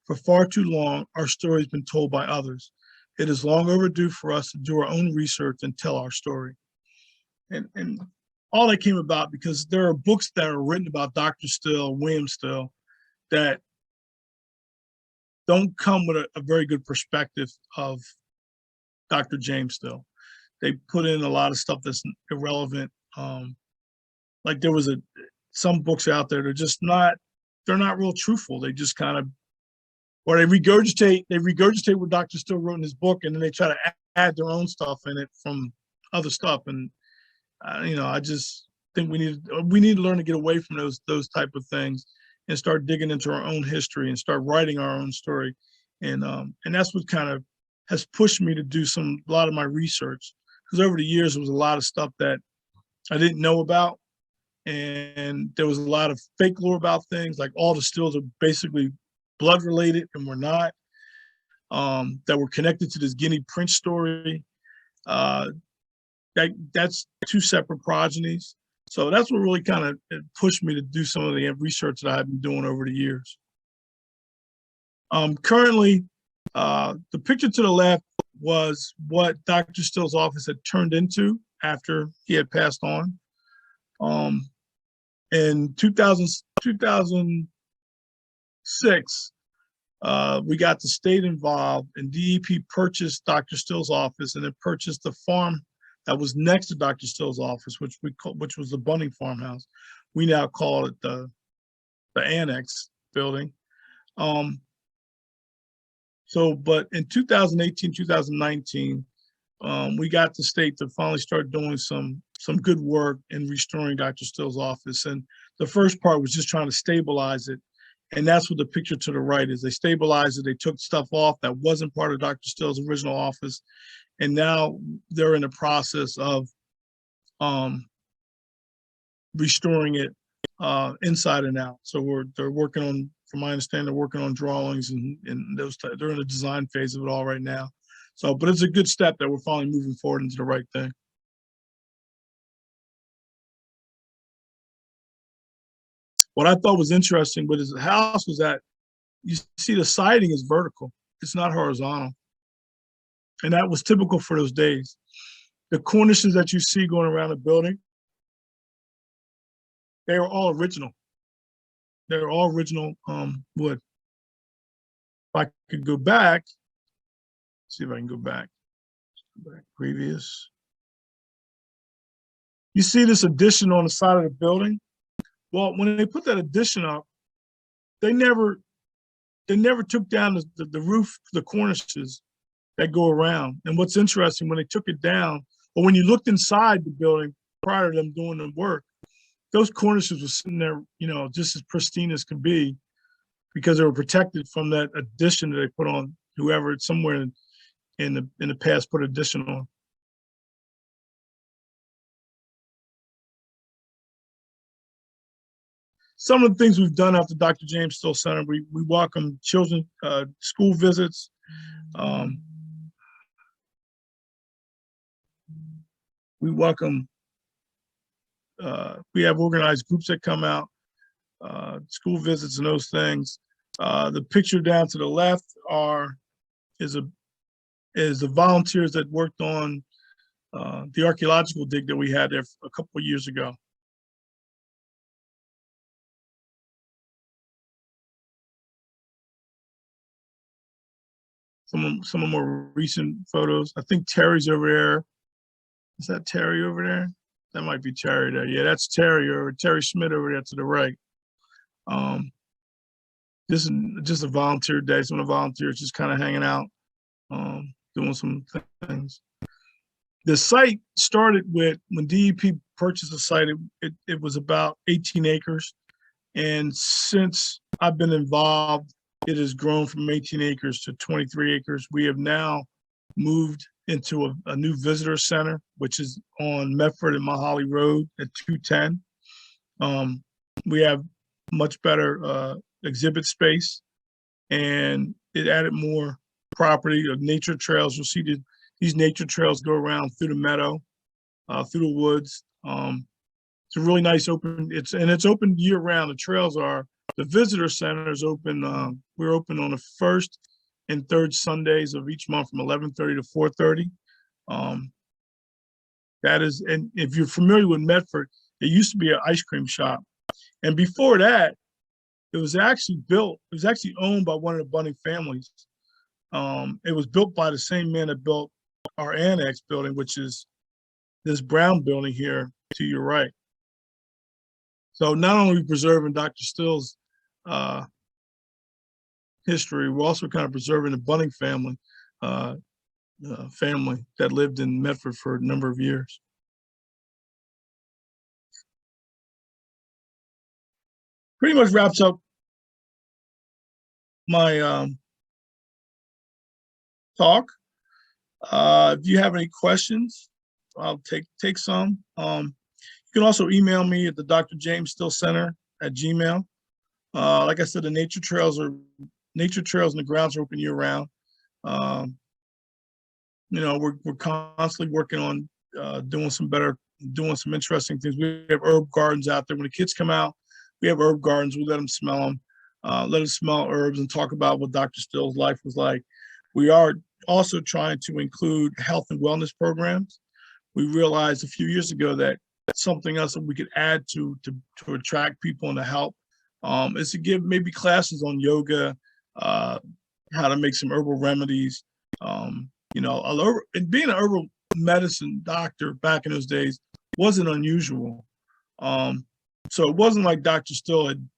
For far too long, our story has been told by others. It is long overdue for us to do our own research and tell our story. And all that came about because there are books that are written about Dr. Still, William Still, that don't come with a very good perspective of Dr. James Still. They put in a lot of stuff that's irrelevant. Like there was some books out there that are just not, not real truthful. They just kind of, or they regurgitate what Dr. Still wrote in his book, and then they try to add their own stuff in it from other stuff. And I just think we need to learn to get away from those type of things and start digging into our own history and start writing our own story. And that's what kind of has pushed me to do a lot of my research, because over the years there was a lot of stuff that I didn't know about, and there was a lot of fake lore about things, like all the Stills are basically blood related and we're not, that were connected to this Guinea Prince story. That's two separate progenies. So that's what really kind of pushed me to do some of the research that I've been doing over the years. Currently, the picture to the left was what Dr. Still's office had turned into after he had passed on. In 2006, we got the state involved, and DEP purchased Dr. Still's office, and then purchased the farm that was next to Dr. Still's office, which was the Bunning farmhouse. We now call it the annex building. But in 2018, 2019, we got the state to finally start doing some good work in restoring Dr. Still's office. And the first part was just trying to stabilize it. And that's what the picture to the right is. They stabilized it. They took stuff off that wasn't part of Dr. Still's original office. And now they're in the process of restoring it inside and out. So they're working on, from my understanding, they're working on drawings and those they're in the design phase of it all right now. So, but it's a good step that we're finally moving forward into the right thing. What I thought was interesting with his house was that you see the siding is vertical. It's not horizontal. And that was typical for those days. The cornices that you see going around the building, they were all original. They were all original wood. If I could go back, see if I can go back. Previous. You see this addition on the side of the building? Well, when they put that addition up, they never took down the roof, the cornices that go around. And what's interesting, when they took it down, or when you looked inside the building prior to them doing the work, those cornices were sitting there, just as pristine as could be, because they were protected from that addition that they put on. Whoever somewhere in the past put addition on. Some of the things we've done after Dr. James Still Center, we welcome children, school visits. We welcome, we have organized groups that come out, school visits and those things. The picture down to the left is the volunteers that worked on the archaeological dig that we had there a couple of years ago. Some of more recent photos. I think Terry's over there. Is that Terry over there? That might be Terry there. Yeah, that's Terry, or Terry Schmidt over there to the right. This is just a volunteer day. Some of the volunteers just kind of hanging out, doing some things. The site started with, when DEP purchased the site, it was about 18 acres. And since I've been involved, it has grown from 18 acres to 23 acres. We have now moved into a new visitor center, which is on Medford and Mahaly Road at 210. We have much better exhibit space, and it added more property of nature trails. You'll see these nature trails go around through the meadow, through the woods. It's a really nice open, it's open year round. The trails are, the visitor center is open. We're open on the first and third Sundays of each month from 11:30 to 4:30. That is, and if you're familiar with Medford, it used to be an ice cream shop. And before that, it was actually owned by one of the Bunning families. It was built by the same man that built our annex building, which is this brown building here to your right. So not only preserving Dr. Still's history. We're also kind of preserving the Bunning family, family that lived in Medford for a number of years. Pretty much wraps up my talk. If you have any questions, I'll take some. You can also email me at the Dr. James Still Center at Gmail. Like I said, the nature trails and the grounds are open year round. You know, we're constantly working on doing some interesting things. We have herb gardens out there. When the kids come out, we have herb gardens. We let them smell them, let them smell herbs and talk about what Dr. Still's life was like. We are also trying to include health and wellness programs. We realized a few years ago that something else that we could add to attract people and to help is to give maybe classes on yoga, how to make some herbal remedies. You know, and being an herbal medicine doctor back in those days wasn't unusual. So it wasn't like Dr. Still had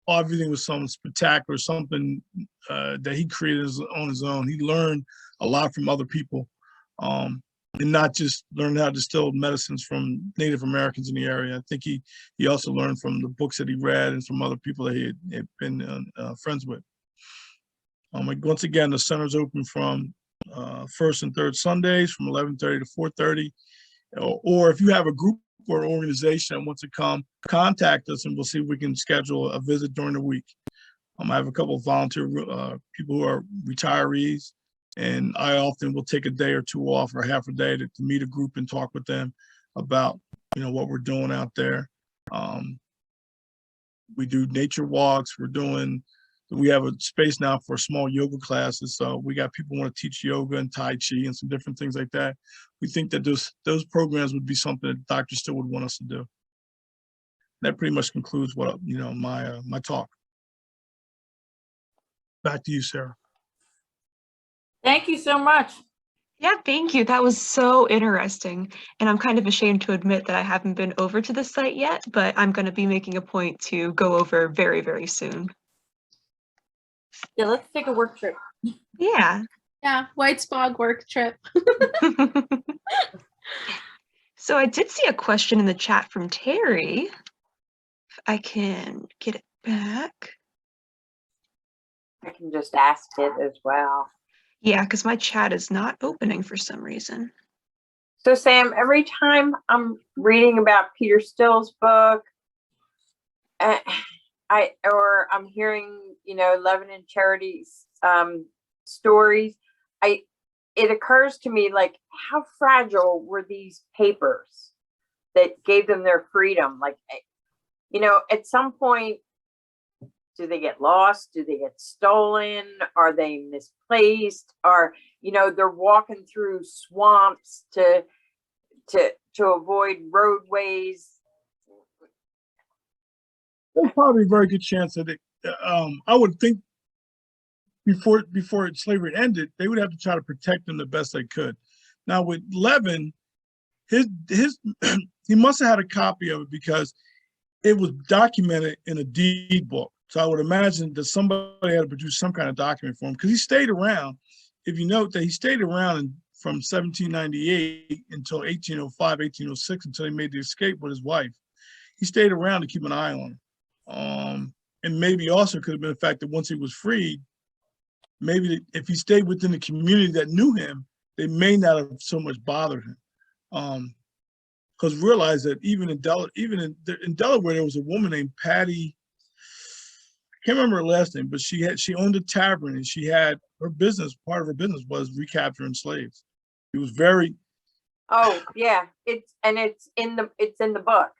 everything was something spectacular, something that he created on his own. He learned a lot from other people, and not just learned how to distill medicines from Native Americans in the area. I think he also learned from the books that he read and from other people that he had been friends with. Once again, the center's open from first and third Sundays from 11:30 to 4:30. Or if you have a group or an organization that wants to come, contact us and we'll see if we can schedule a visit during the week. I have a couple of volunteer people who are retirees, and I often will take a day or two off or half a day to meet a group and talk with them about, you know, what we're doing out there. We do nature walks. We have a space now for small yoga classes. So we got people who want to teach yoga and Tai Chi and some different things like that. We think that those programs would be something that Dr. Still would want us to do. That pretty much concludes what, you know, my talk. Back to you, Sarah. Thank you so much. Yeah, thank you. That was so interesting. And I'm kind of ashamed to admit that I haven't been over to the site yet, but I'm going to be making a point to go over very, very soon. Yeah, let's take a work trip. Yeah. Yeah, White Spog work trip. So I did see a question in the chat from Terry. If I can get it back. I can just ask it as well. Yeah, because my chat is not opening for some reason. So Sam, every time I'm reading about Peter Still's book, or I'm hearing, you know, Lebanon Charity's stories, it occurs to me, like, how fragile were these papers that gave them their freedom? Like, you know, at some point, do they get lost? Do they get stolen? Are they misplaced? Or, you know, they're walking through swamps to avoid roadways. There's probably a very good chance that I would think before slavery ended, they would have to try to protect them the best they could. Now with Levin, his he must have had a copy of it because it was documented in a deed book. So I would imagine that somebody had to produce some kind of document for him, because he stayed around. If you note that he stayed around from 1798 until 1805, 1806, until he made the escape with his wife. He stayed around to keep an eye on him. And maybe also could have been the fact that once he was freed, maybe if he stayed within the community that knew him, they may not have so much bothered him. Because realize that even in Delaware, there was a woman named Patty. I can't remember her last name, but she owned a tavern, and she had her business. Part of her business was recapturing slaves. It was very. Oh yeah, it's in the book.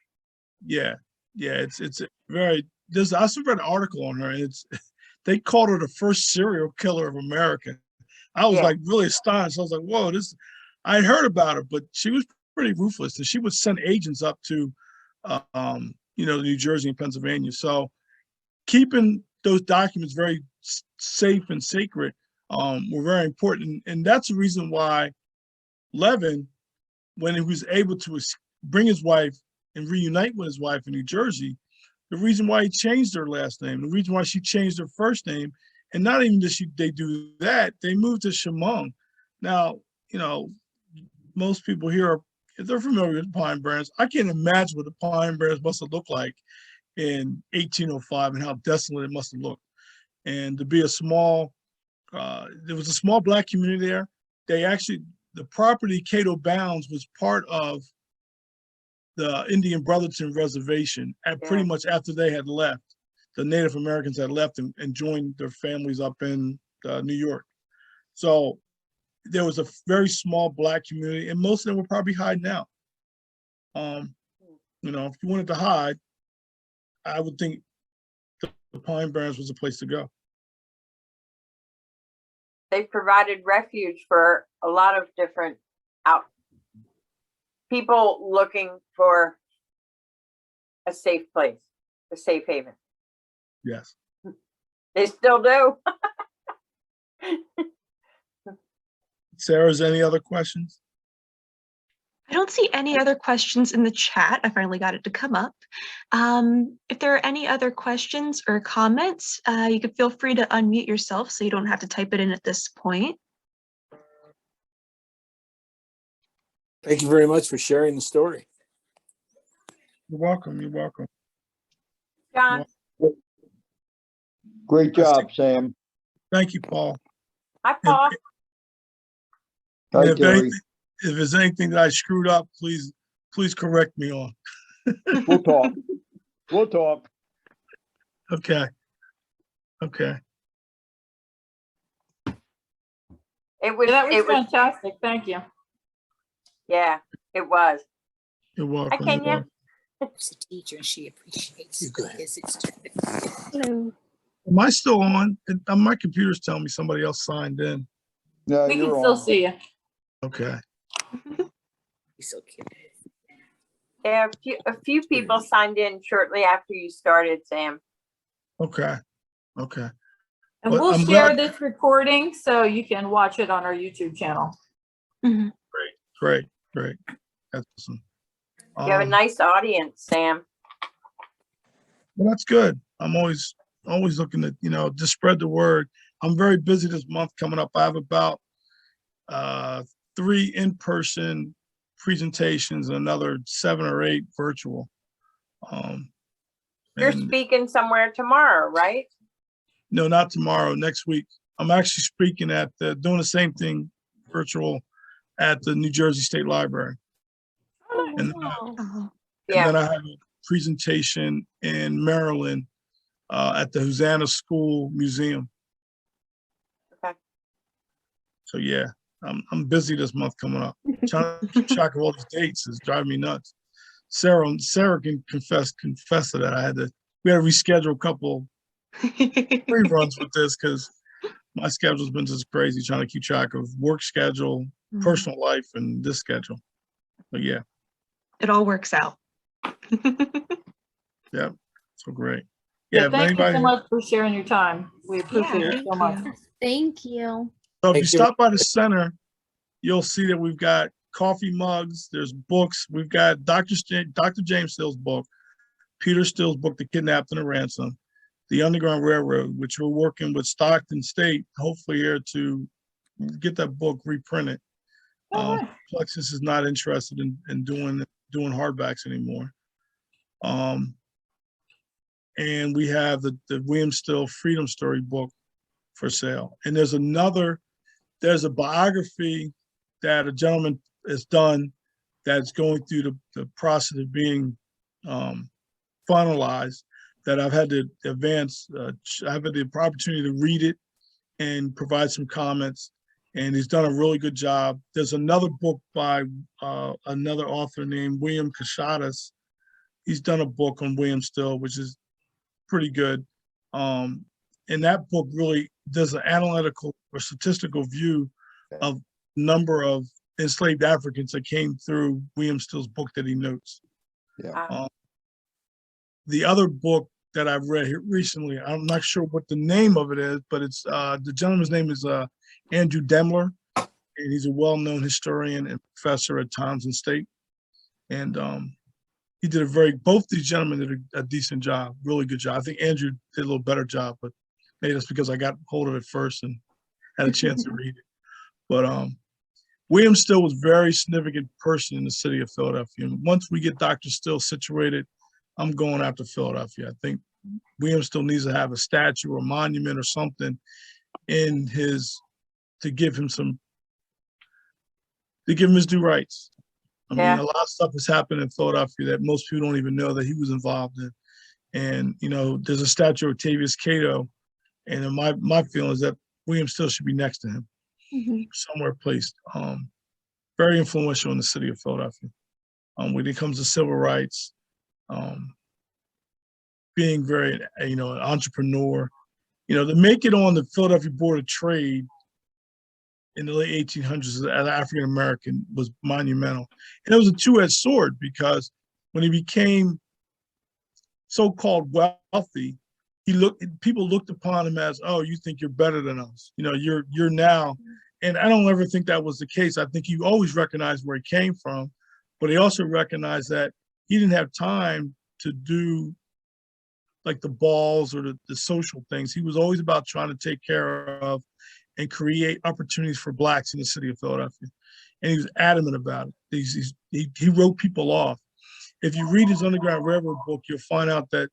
Yeah, it's very. I also read an article on her, and they called her the first serial killer of America. I was like really astonished. I was like, whoa, I had heard about her, but she was pretty ruthless, and she would send agents up to, New Jersey and Pennsylvania. So keeping those documents very safe and sacred were very important, and that's the reason why Levin, when he was able to bring his wife and reunite with his wife in New Jersey, the reason why he changed her last name, the reason why she changed her first name, and not even did they do that, they moved to Chemung. Now, you know, most people here are, they're familiar with the Pine Barrens. I can't imagine what the Pine Barrens must have looked like in 1805 and how desolate it must have looked. And to be a small, there was a small Black community there. They actually, the property Cato Bounds was part of the Indian Brotherton Reservation at pretty much after they had left. The Native Americans had left and joined their families up in New York. So there was a very small Black community, and most of them were probably hiding out. You know, if you wanted to hide, I would think the Pine Barrens was a place to go. They provided refuge for a lot of different people looking for a safe place, a safe haven. Yes. They still do. Sarah, is there any other questions? I don't see any other questions in the chat. I finally got it to come up. If there are any other questions or comments, you can feel free to unmute yourself so you don't have to type it in at this point. Thank you very much for sharing the story. You're welcome. You're welcome. John, Great job, Sam. Thank you, Paul. hi, Paul. Hi, If Gary. there's anything that I screwed up, please correct me on. We'll talk. We'll talk. Okay. Okay. It was, That was it was, fantastic. Thank you. yeah, it was. You're welcome. Hi, Kenya. She's a teacher and she appreciates because it's Hello. Am I still on? My computer's telling me somebody else signed in. No, We can you're still on. see you. Okay. so cute. Yeah, a few people signed in shortly after you started, Sam. Okay. Okay. And Well, we'll I'm share glad- this recording so you can watch it on our YouTube channel. Mhm. Great. That's awesome. You have a nice audience, Sam. Well, that's good. I'm always looking to, just spread the word. I'm very busy this month coming up. I have about 3 in-person presentations and another 7 or 8 virtual. You're and- speaking somewhere tomorrow, right? No, not tomorrow, next week. I'm actually speaking doing the same thing virtual at the New Jersey State Library. And, Oh. Yeah. then I have a presentation in Maryland at the Hosanna School Museum. Okay. So yeah, I'm busy this month coming up. Trying to keep track of all these dates is driving me nuts. Sarah can confess to that. We had to reschedule a couple reruns with this because my schedule's been just crazy trying to keep track of work schedule, personal life, and this schedule. But yeah. It all works out. Yeah, so great. Yeah, if thank you anybody, so much for sharing your time. We appreciate it so much. Thank you. so if you Thank you. stop by the center, you'll see that we've got coffee mugs, there's books, we've got Dr. James Still's book, Peter Still's book, The Kidnapped and the Ransom, The Underground Railroad, which we're working with Stockton State, hopefully here to get that book reprinted. Plexus is not interested in doing hardbacks anymore. And we have the William Still Freedom Story book for sale. And there's a biography that a gentleman has done that's going through the process of being finalized, that I've had to advance. I've had the opportunity to read it and provide some comments, and he's done a really good job. There's another book by another author named William Cashadas. He's done a book on William Still, which is pretty good. And that book really does an analytical or statistical view of number of enslaved Africans that came through William Still's book that he notes. Yeah. The other book that I've read here recently, I'm not sure what the name of it is, but it's the gentleman's name is Andrew Demler, and he's a well-known historian and professor at Townsend State. And he did both these gentlemen did a decent job, really good job. I think Andrew did a little better job, but maybe that's because I got hold of it first and had a chance to read it. But William Still was a very significant person in the city of Philadelphia. And once we get Dr. Still situated, I'm going after Philadelphia. I think William Still needs to have a statue or a monument or something in to give him his due rights. I mean, a lot of stuff has happened in Philadelphia that most people don't even know that he was involved in. And, you know, there's a statue of Octavius Cato. And my feeling is that William Still should be next to him, somewhere placed. Very influential in the city of Philadelphia. When it comes to civil rights, being very, you know, an entrepreneur, you know, to make it on the Philadelphia Board of Trade in the late 1800s as an African American was monumental. And it was a two-edged sword because when he became so-called wealthy, people looked upon him as, oh, you think you're better than us. You know, you're now, and I don't ever think that was the case. I think he always recognized where he came from, but he also recognized that he didn't have time to do like the balls or the social things. He was always about trying to take care of and create opportunities for Blacks in the city of Philadelphia. And he was adamant about it. He wrote people off. If you read his Underground Railroad book, you'll find out that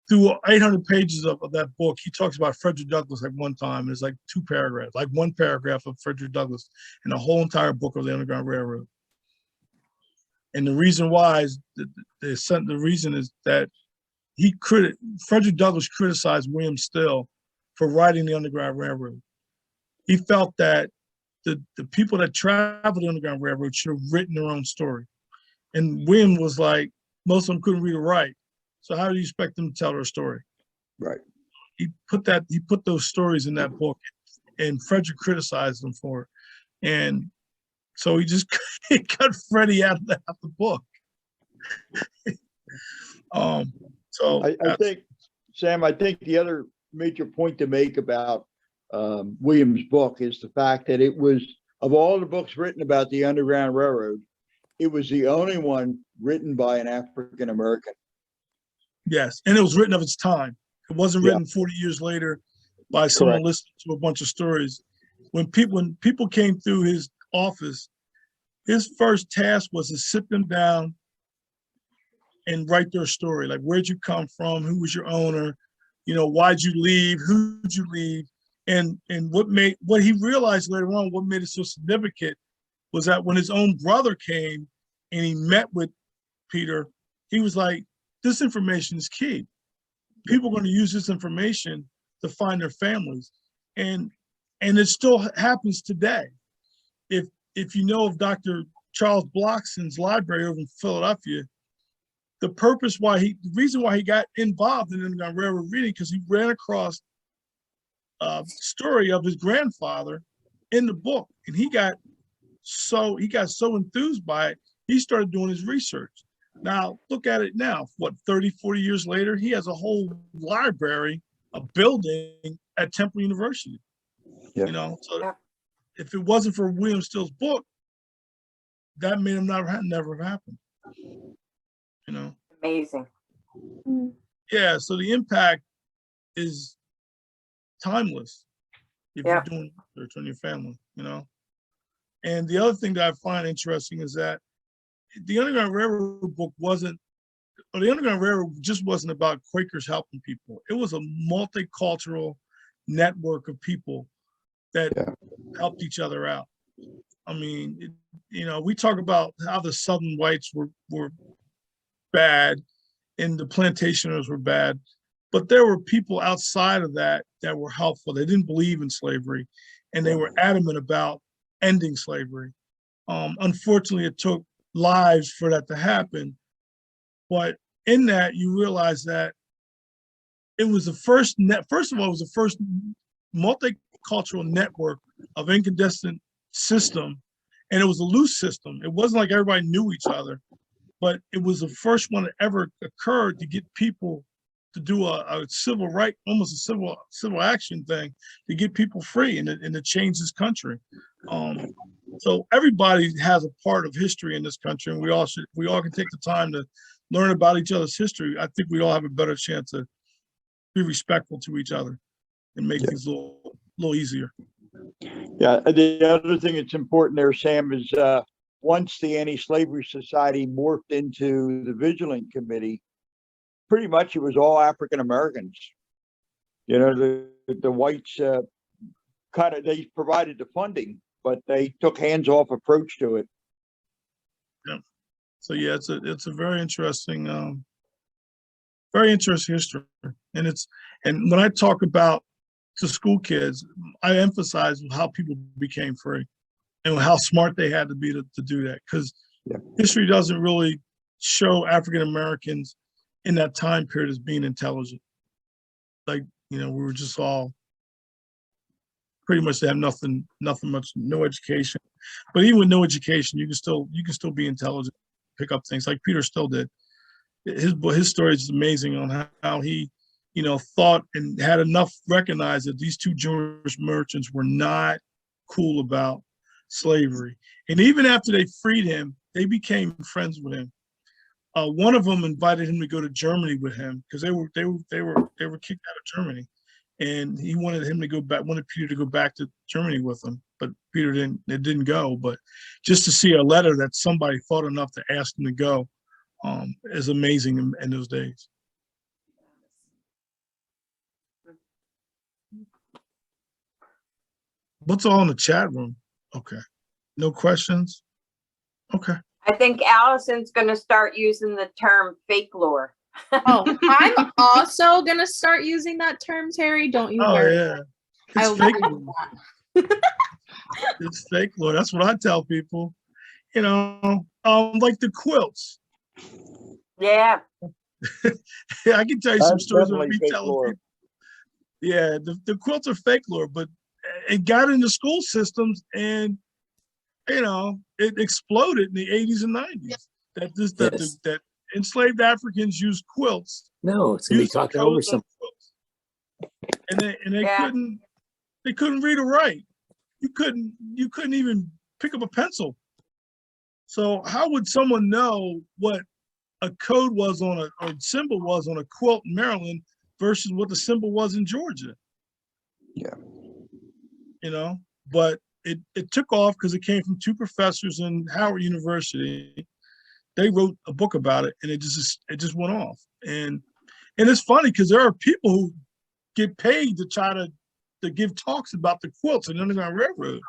through 800 pages of that book, he talks about Frederick Douglass like one time. It's like 2 paragraphs, like 1 paragraph of Frederick Douglass in the whole entire book of the Underground Railroad. And the reason why is the reason is that Frederick Douglass criticized William Still for writing the Underground Railroad. He felt that the people that traveled the Underground Railroad should have written their own story. And William was like, most of them couldn't read or write. So how do you expect them to tell their story? Right. He put those stories in that book, and Frederick criticized him for it. And so he just cut Freddie out of the book. So I think, Sam, I think the other major point to make about William's book is the fact that it was, of all the books written about the Underground Railroad, it was the only one written by an African American. Yes, and it was written of its time. It wasn't written 40 years later by someone listening to a bunch of stories. When people came through his office, his first task was to sit them down and write their story. Like, where'd you come from? Who was your owner? You know, why'd you leave? Who'd you leave? And what he realized later on, what made it so significant was that when his own brother came and he met with Peter, he was like, this information is key. People are going to use this information to find their families. And it still happens today. If you know of Dr. Charles Blockson's library over in Philadelphia, the reason why he got involved in the Underground Railroad reading, because he ran across a story of his grandfather in the book. And he got so enthused by it, he started doing his research. Now, look at it now, 30, 40 years later, he has a whole library, a building at Temple University. Yeah. You know, so if it wasn't for William Still's book, that may have never have happened. You know? Amazing. Yeah, so the impact is timeless if you're doing research on your family, you know? And the other thing that I find interesting is that the Underground Railroad book the Underground Railroad just wasn't about Quakers helping people. It was a multicultural network of people that helped each other out. I mean, you know, we talk about how the Southern whites were bad and the plantationers were bad, but there were people outside of that were helpful. They didn't believe in slavery, and they were adamant about ending slavery. Unfortunately, it took lives for that to happen. But in that, you realize that it was the first first of all, it was the first multicultural network of incandescent system. And it was a loose system. It wasn't like everybody knew each other, but it was the first one that ever occurred to get people to do a civil right, almost a civil action thing to get people free and to change this country. So everybody has a part of history in this country, and we all can take the time to learn about each other's history. I think we all have a better chance to be respectful to each other and make things a little easier. Yeah, the other thing that's important there, Sam, is once the Anti-Slavery Society morphed into the Vigilant Committee, pretty much it was all African Americans. You know, the whites they provided the funding, but they took hands-off approach to it. Yeah. So yeah, it's a very interesting history, and when I talk about to school kids, I emphasize how people became free and how smart they had to be to do that, because history doesn't really show African Americans in that time period as being intelligent. Like, you know, we were just all pretty much have nothing much, no education. But even with no education, you can still be intelligent, pick up things like Peter Still did. His story is amazing on how he, you know, thought and had enough recognized that these two Jewish merchants were not cool about slavery. And even after they freed him, they became friends with him. One of them invited him to go to Germany with him because they were kicked out of Germany, and he wanted Peter to go back to Germany with him, but Peter didn't go. But just to see a letter that somebody thought enough to ask him to go is amazing in those days. What's all in the chat room? Okay, no questions. Okay. I think Allison's going to start using the term fake lore. Oh, I'm also gonna start using that term, Terry. Don't you worry. Yeah. I It's fake love lore. that. It's fake lore. That's what I tell people. You know, like the quilts. Yeah. I can tell you some That's stories definitely of me fake telling lore. people. Yeah, the quilts are fake lore, but it got into school systems, and you know, it exploded in the 80s and 90s. That enslaved Africans used quilts. No, it's gonna be used the talking over codes of some. quilts. And they couldn't read or write. You couldn't even pick up a pencil. So how would someone know what a code was or symbol was on a quilt in Maryland versus what the symbol was in Georgia? Yeah. You know, but it took off because it came from two professors in Howard University. They wrote a book about it, and it just went off. And it's funny because there are people who get paid to try to give talks about the quilts in the Underground Railroad.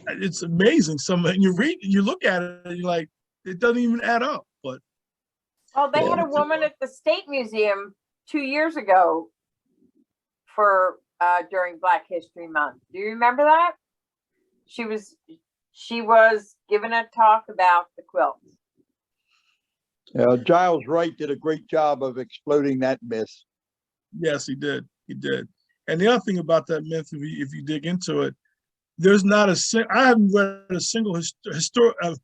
It's amazing. You look at it, and you're like, it doesn't even add up. But Well, they had a woman at the State Museum 2 years ago for during Black History Month. Do you remember that? She was giving a talk about the quilts. Giles Wright did a great job of exploding that myth. yes, he did. He did. And the other thing about that myth, if you dig into it, there's not I haven't read a single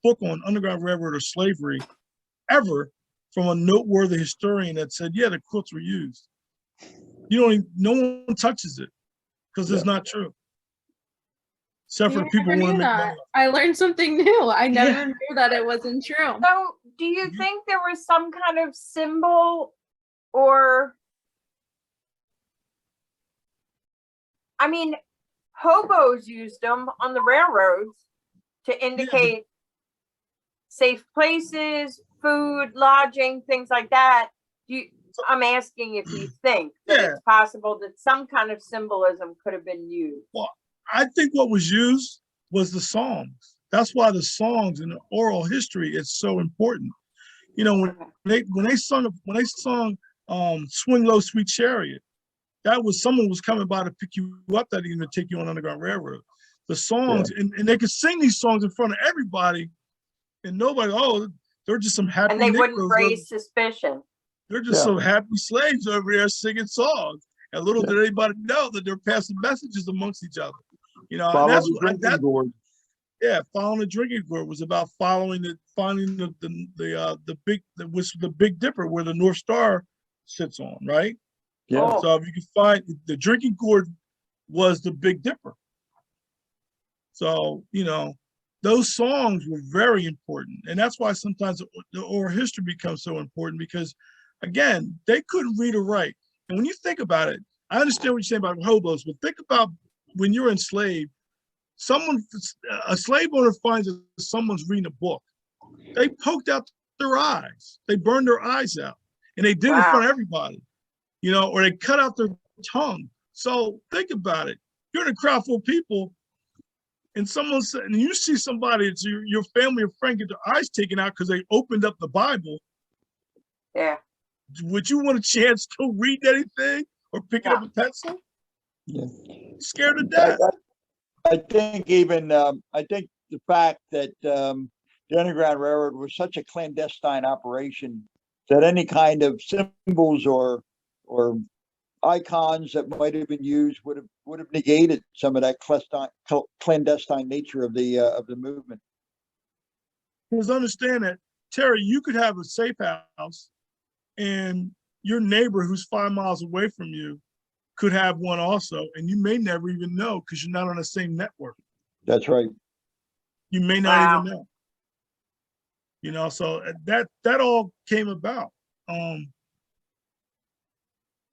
book on Underground Railroad or slavery ever from a noteworthy historian that said, yeah, the quilts were used. No one touches it because it's not true. Except for the people who want to make money. I learned something new. I never knew that it wasn't true. So do you think there was some kind of symbol or, I mean, hobos used them on the railroads to indicate safe places, food, lodging, things like that. I'm asking if you think that it's possible that some kind of symbolism could have been used. Well, I think what was used was the songs. That's why the songs and the oral history is so important. You know, when they sung "Swing Low, Sweet Chariot," that was someone was coming by to pick you up, that even take you on Underground Railroad. The songs, and they could sing these songs in front of everybody, and nobody, they're just some happy. And they wouldn't raise suspicion. They're just some happy slaves over there singing songs. And little did anybody know that they're passing messages amongst each other. You know, and that's what following the drinking gourd was about, finding the Big Dipper where the North Star sits on, right? Yeah. So if you can find the drinking gourd was the Big Dipper. So, you know, those songs were very important. And that's why sometimes the oral history becomes so important because, again, they couldn't read or write. And when you think about it, I understand what you're saying about hobos, but think about when you're enslaved, a slave owner finds that someone's reading a book. They poked out their eyes. They burned their eyes out. And they did it in front of everybody, or they cut out their tongue. So think about it. You're in a crowd full of people, and and you see somebody, it's your family or friend, get their eyes taken out because they opened up the Bible. Yeah. Would you want a chance to read anything or pick up a pencil? Yeah. Scared to death. I think the fact that the Underground Railroad was such a clandestine operation that any kind of symbols or icons that might have been used would have negated some of that clandestine nature of the movement. Because understand that, Terry, you could have a safe house and your neighbor who's 5 miles away from you could have one also, and you may never even know because you're not on the same network. That's right. You may not even know. So that all came about.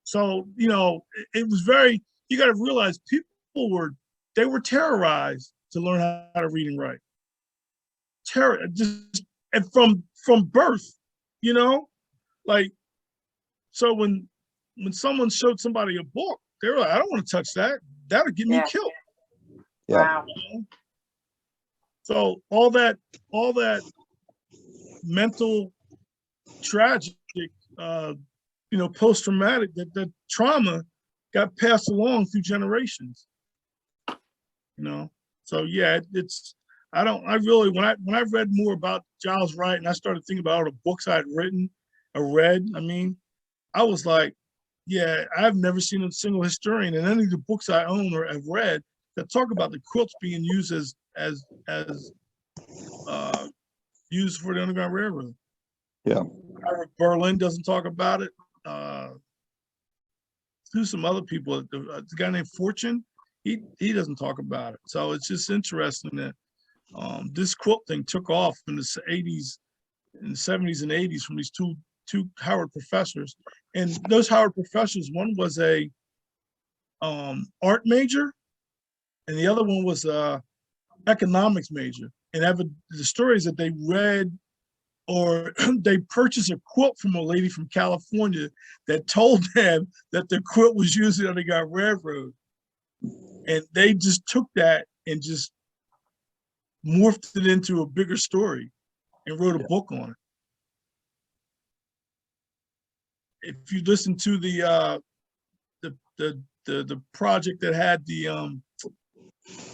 So, it was you got to realize people were terrorized to learn how to read and write. And from birth, so when someone showed somebody a book, they were like, I don't want to touch that. That'll get me killed. Yeah. Wow. So all that mental tragic, post-traumatic, that trauma got passed along through generations. So yeah, when I read more about Giles Wright and I started thinking about all the books I had read, I was like, yeah, I've never seen a single historian in any of the books I own or have read that talk about the quilts being used as used for the Underground Railroad. Yeah. Berlin doesn't talk about it. There's some other people. The guy named Fortune, he doesn't talk about it. So it's just interesting that this quilt thing took off in the 70s and 80s from these two Howard professors. And those Howard professors, one was a art major, and the other one was a economics major. And the stories that they read or they purchased a quilt from a lady from California that told them that the quilt was used on the Underground Railroad. And they just took that and just morphed it into a bigger story and wrote a book on it. If you listen to the project that had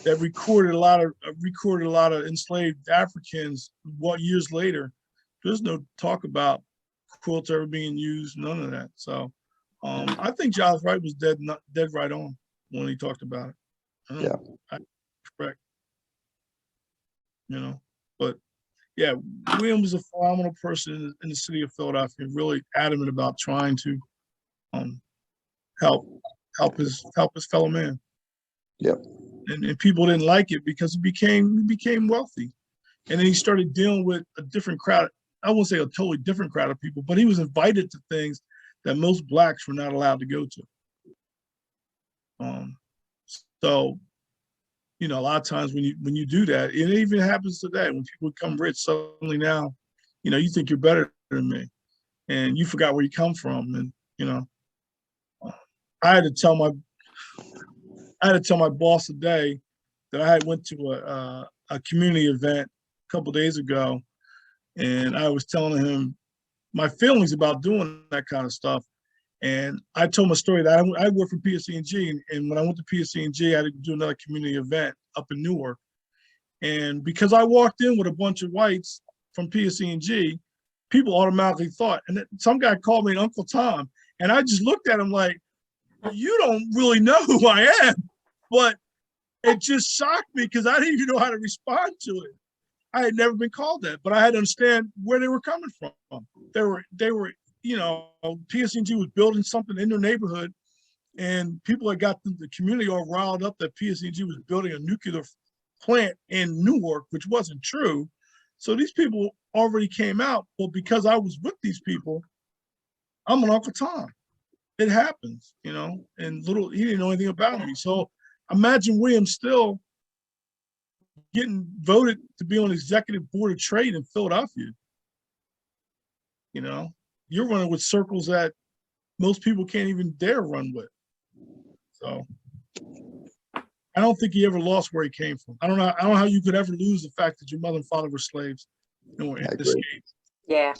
that recorded a lot of enslaved Africans, years later, there's no talk about quilts ever being used, none of that. So I think Giles Wright was dead right on when he talked about it. Correct. But yeah, William was a phenomenal person in the city of Philadelphia, really adamant about trying to help his fellow man. Yep. And people didn't like it because he became wealthy. And then he started dealing with a different crowd. I won't say a totally different crowd of people, but he was invited to things that most Blacks were not allowed to go to. So, a lot of times when you do that, it even happens today when people become rich, suddenly now, you think you're better than me and you forgot where you come from. And, I had to tell my boss today that I had went to a community event a couple of days ago, and I was telling him my feelings about doing that kind of stuff. And I told him a story that I worked for PSC&G, and when I went to PSC&G, I had to do another community event up in Newark. And because I walked in with a bunch of whites from PSC&G, people automatically thought, and some guy called me Uncle Tom, and I just looked at him like, you don't really know who I am. But it just shocked me because I didn't even know how to respond to it. I had never been called that, but I had to understand where they were coming from. They were, PSC&G was building something in their neighborhood, and people had got the community all riled up that PSC&G was building a nuclear plant in Newark, which wasn't true. So these people already came out. Well, because I was with these people, I'm an Uncle Tom. It happens, you know, and he didn't know anything about me. So imagine William Still getting voted to be on the executive board of trade in Philadelphia. You know, you're running with circles that most people can't even dare run with. So I don't think he ever lost where he came from. I don't know how you could ever lose the fact that your mother and father were slaves and were escaped. Yeah.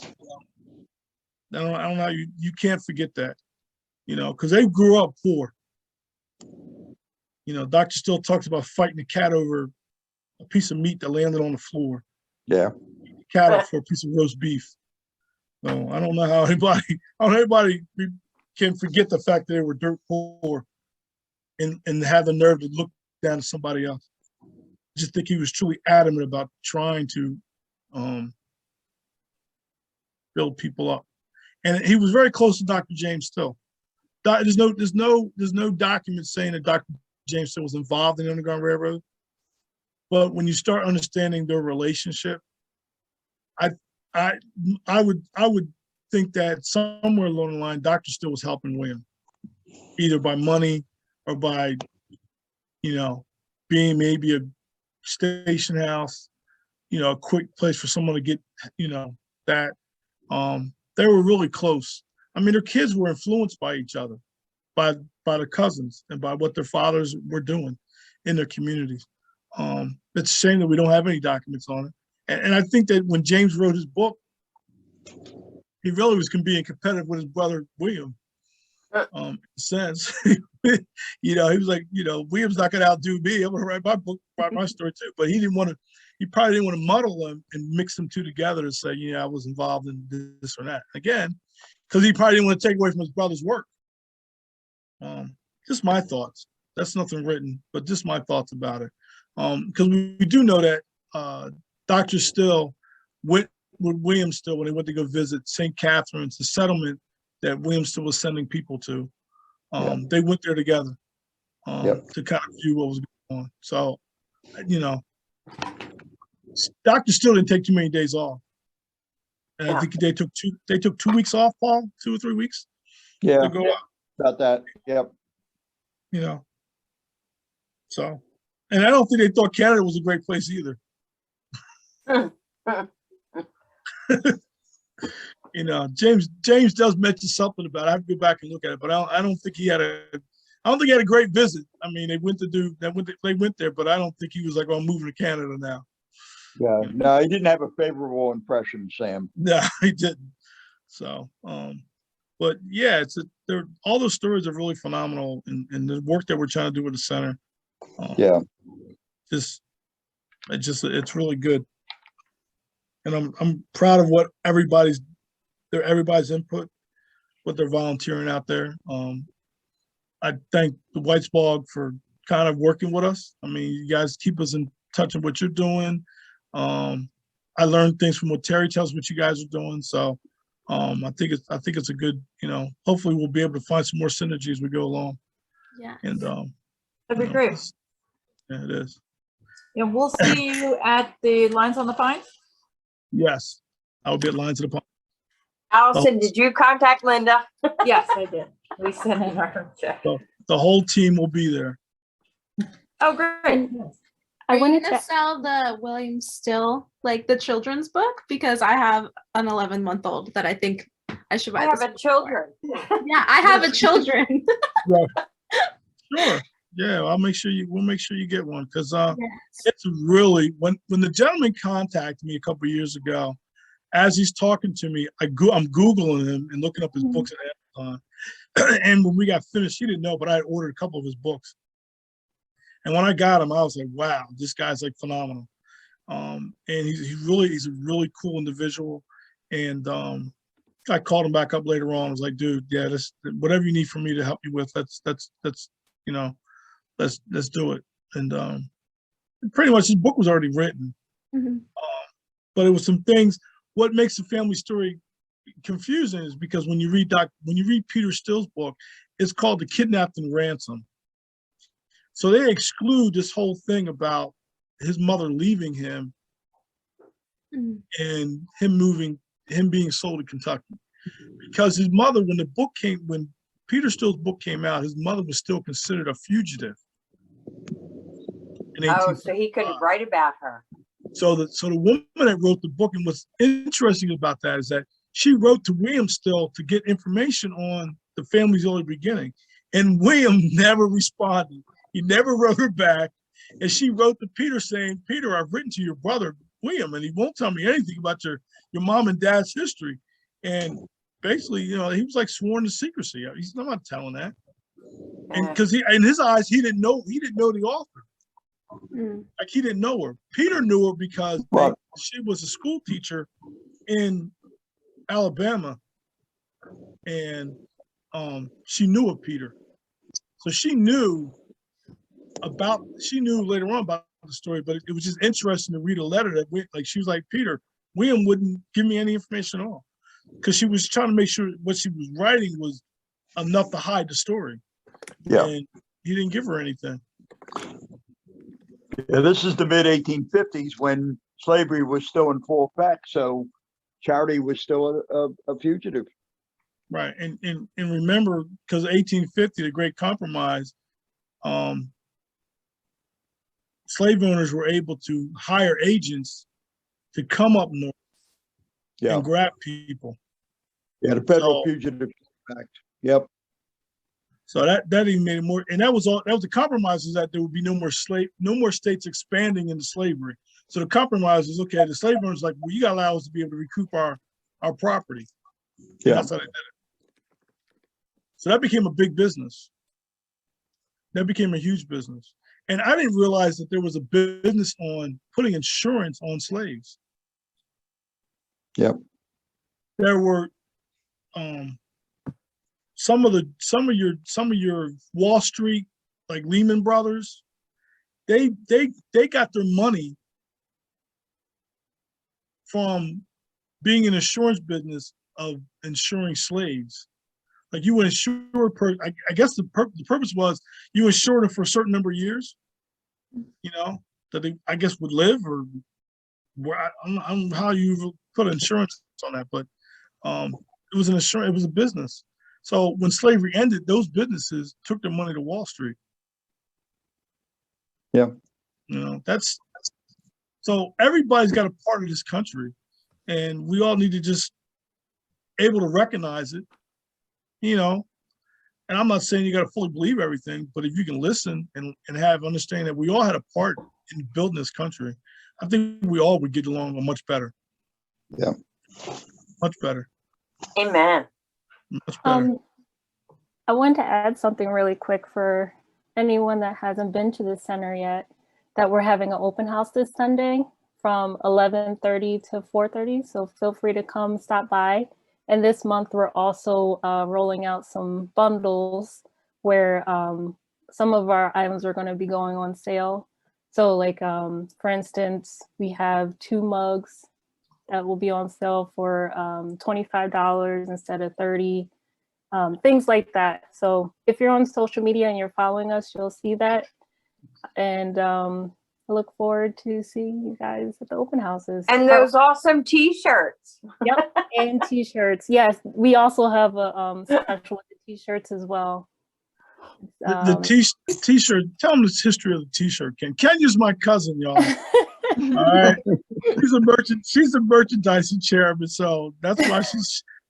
I don't know how you can't forget that, you know, because they grew up poor. You know, Dr. Still talks about fighting a cat over a piece of meat that landed on the floor. Yeah. Cattle for a piece of roast beef. So I don't know how anybody can forget the fact that they were dirt poor and have the nerve to look down to somebody else. I just think he was truly adamant about trying to build people up. And he was very close to Dr. James Still. There's no document saying that Dr. James Still was involved in the Underground Railroad. But when you start understanding their relationship, I would think that somewhere along the line, Dr. Still was helping William, either by money or by, you know, being maybe a station house, you know, a quick place for someone to get, you know, that. They were really close. I mean, their kids were influenced by each other, by their cousins and by what their fathers were doing in their communities. It's a shame that we don't have any documents on it. And I think that when James wrote his book, he really was being competitive with his brother William. In a sense, you know, he was like, you know, William's not going to outdo me. I'm going to write my book, write my story too. But he probably didn't want to muddle them and mix them two together to say, yeah, I was involved in this or that. Again, because he probably didn't want to take away from his brother's work. Just my thoughts. That's nothing written, but just my thoughts about it. Because we do know that Dr. Still went with William Still when they went to go visit St. Catherine's, the settlement that William Still was sending people to. They went there together to kind of view what was going on. So, you know, Dr. Still didn't take too many days off. And I think they took 2 weeks off, Paul, 2 or 3 weeks. Yeah, to go out. about that. Yep. You know, so, and I don't think they thought Canada was a great place either. You know, James does mention something about it. I have to go back and look at it, but I don't think he had a great visit. I mean, they went there, but I don't think he was like, "Oh, I'm moving to Canada now." Yeah, no, he didn't have a favorable impression, Sam. No, he didn't. So, but yeah, all those stories are really phenomenal, and the work that we're trying to do with the center. It's really good, and I'm proud of what everybody's input, what they're volunteering out there. I thank the Whitesbog for kind of working with us. I mean, you guys keep us in touch with what you're doing. I learned things from what Terry tells what you guys are doing. So I think it's a good, you know, hopefully we'll be able to find some more synergy as we go along. Yeah. And That'd be great. Yeah, it is. And we'll see you at the Lines on the Pine. Yes, I will be at Lines of the Pine. Allison, did you contact Linda? Yes, I did. We sent in our check. So the whole team will be there. Oh, great. Are you gonna sell the William Still, like the children's book? Because I have an 11-month-old that I think I should buy. I have a children. Yeah, I have a children. Yeah. Sure. Yeah, we'll make sure you get one, because it's really when the gentleman contacted me a couple of years ago, as he's talking to me, I'm Googling him and looking up his books at Amazon. And when we got finished, he didn't know, but I had ordered a couple of his books. And when I got him, I was like, wow, this guy's like phenomenal. And he's a really cool individual. And I called him back up later on. I was like, dude, yeah, whatever you need from me to help you with, that's you know, let's do it. And pretty much his book was already written. But it was some things. What makes the family story confusing is because when you read Peter Still's book, it's called The Kidnapped and Ransomed. So they exclude this whole thing about his mother leaving him Mm. and him being sold to Kentucky. Because his mother, when Peter Still's book came out, his mother was still considered a fugitive. In Oh, so he 1855. couldn't write about her. So the woman that wrote the book, and what's interesting about that is that she wrote to William Still to get information on the family's early beginning. And William never responded. He never wrote her back. And she wrote to Peter saying, Peter, I've written to your brother, William, and he won't tell me anything about your mom and dad's history. And basically, he was like sworn to secrecy. He's not telling that. And because in his eyes, he didn't know the author. Mm. Like he didn't know her. Peter knew her because she was a school teacher in Alabama, and she knew of Peter. So she knew later on about the story, but it was just interesting to read a letter that she was like, Peter, William wouldn't give me any information at all, because she was trying to make sure what she was writing was enough to hide the story. Yeah. And he didn't give her anything. Yeah, this is the mid 1850s when slavery was still in full effect. So Charity was still a fugitive. Right. And remember, because 1850, the Great Compromise, slave owners were able to hire agents to come up north and grab people. Yeah, the Federal Fugitive Act. Yep. So that even made it more, and that was the compromise, is that there would be no more states expanding into slavery. So the compromise is, okay, the slave owners like, well, you gotta allow us to be able to recoup our property. Yeah. That's how they did it. So that became a big business. That became a huge business. And I didn't realize that there was a business on putting insurance on slaves. Yep. There were some of your Wall Street, like Lehman Brothers, they got their money from being an insurance business of insuring slaves. Like you would insure, I guess the purpose was you insured them for a certain number of years, that they, I guess, would live, or I don't know how you put insurance on that, but it was an insurance, it was a business. So when slavery ended, those businesses took their money to Wall Street. Yeah. So everybody's got a part of this country, and we all need to just able to recognize it, and I'm not saying you got to fully believe everything, but if you can listen and have understanding that we all had a part in building this country, I think we all would get along much better. Yeah. Much better. Amen. Much better. I want to add something really quick for anyone that hasn't been to the center yet, that we're having an open house this Sunday from 11:30 to 4:30. So feel free to come stop by. And this month, we're also rolling out some bundles where some of our items are going to be going on sale. So like, for instance, we have 2 mugs that will be on sale for $25 instead of $30, things like that. So if you're on social media and you're following us, you'll see that. And I look forward to seeing you guys at the open houses. And those awesome t-shirts. Yep, and t-shirts. Yes, we also have a special with the t-shirts as well. The t-shirt, tell them the history of the t-shirt, Ken. Kenya's my cousin, y'all. All right. She's a merchandising chairman, so that's why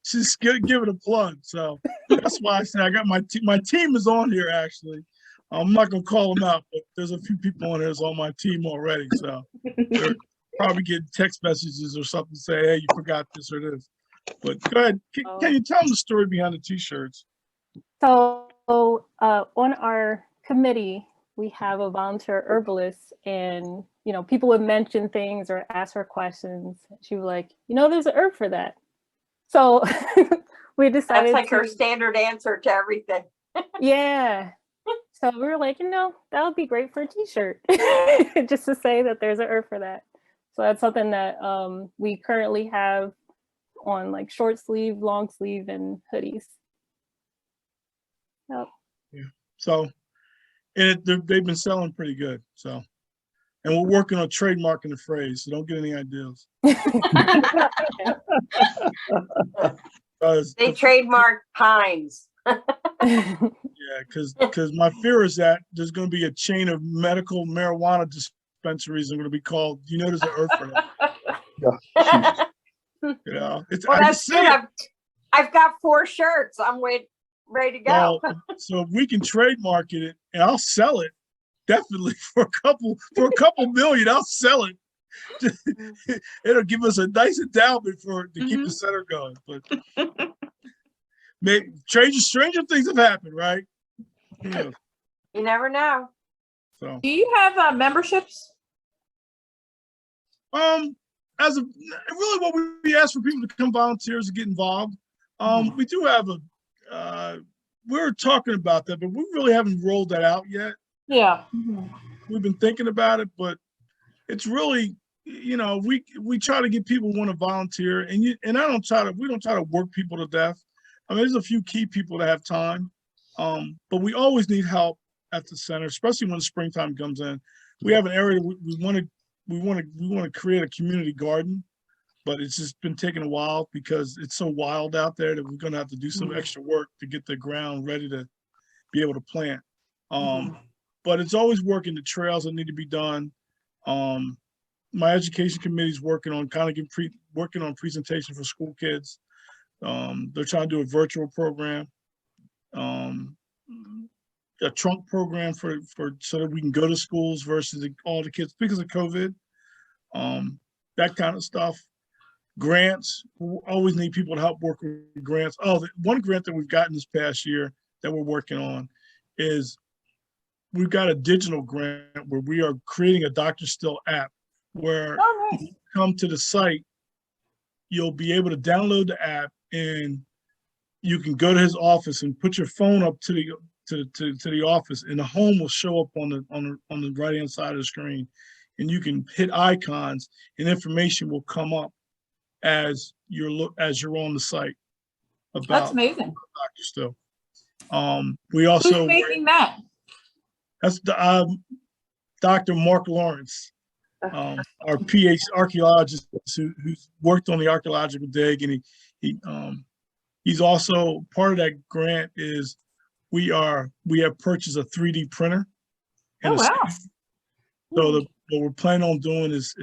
she's giving a plug. So that's why I said I got my team is on here actually. I'm not gonna call them out, but there's a few people on here that's on my team already. So they're probably getting text messages or something to say, hey, you forgot this or this. But go ahead. Can you tell them the story behind the t-shirts? So on our committee, we have a volunteer herbalist, and people would mention things or ask her questions. She was like, there's an herb for that. So we decided that's like her standard answer to everything. Yeah. So we were like, that would be great for a t-shirt, just to say that there's an herb for that. So that's something that we currently have on like short sleeve, long sleeve, and hoodies. Yep. Yeah. So, and they've been selling pretty good. So, And we're working on trademarking the phrase, so don't get any ideas. They trademark Pines. Yeah, because my fear is that there's going to be a chain of medical marijuana dispensaries. Are going to be called. You know, there's an earth for that. Yeah, it's. Well, I that's see good. it. I've got 4 shirts. I'm ready to go. So if we can trademark it, and I'll sell it definitely for a couple million. I'll sell it. It'll give us a nice endowment to keep the center going. But maybe stranger things have happened, right? Yeah. You never know. So Do you have memberships? as of really what we ask for people to come volunteers to get involved. We do have we're talking about that, but we really haven't rolled that out yet. Yeah. We've been thinking about it, but it's really, we try to get people who want to volunteer, and we don't try to work people to death. I mean, there's a few key people that have time, but we always need help at the center, especially when springtime comes in. We have an area we want to create a community garden, but it's just been taking a while because it's so wild out there that we're going to have to do some extra work to get the ground ready to be able to plant. But it's always working the trails that need to be done. My education committee is working on working on presentation for school kids. They're trying to do a virtual program, a trunk program for so that we can go to schools versus all the kids because of COVID. That kind of stuff. Grants, we always need people to help work with grants. One grant that we've gotten this past year that we're working on is we've got a digital grant where we are creating a Dr. Still app where when you come to the site, you'll be able to download the app and you can go to his office and put your phone up to the office, and the home will show up on the right hand side of the screen, and you can hit icons and information will come up as you're on the site about That's amazing. Dr. Still. We also Who's making that? That's the Dr. Mark Lawrence, our PhD archaeologist who's worked on the archaeological dig, and he's also part of that grant. Is we have purchased a 3D printer. Oh wow! So what we're planning on doing is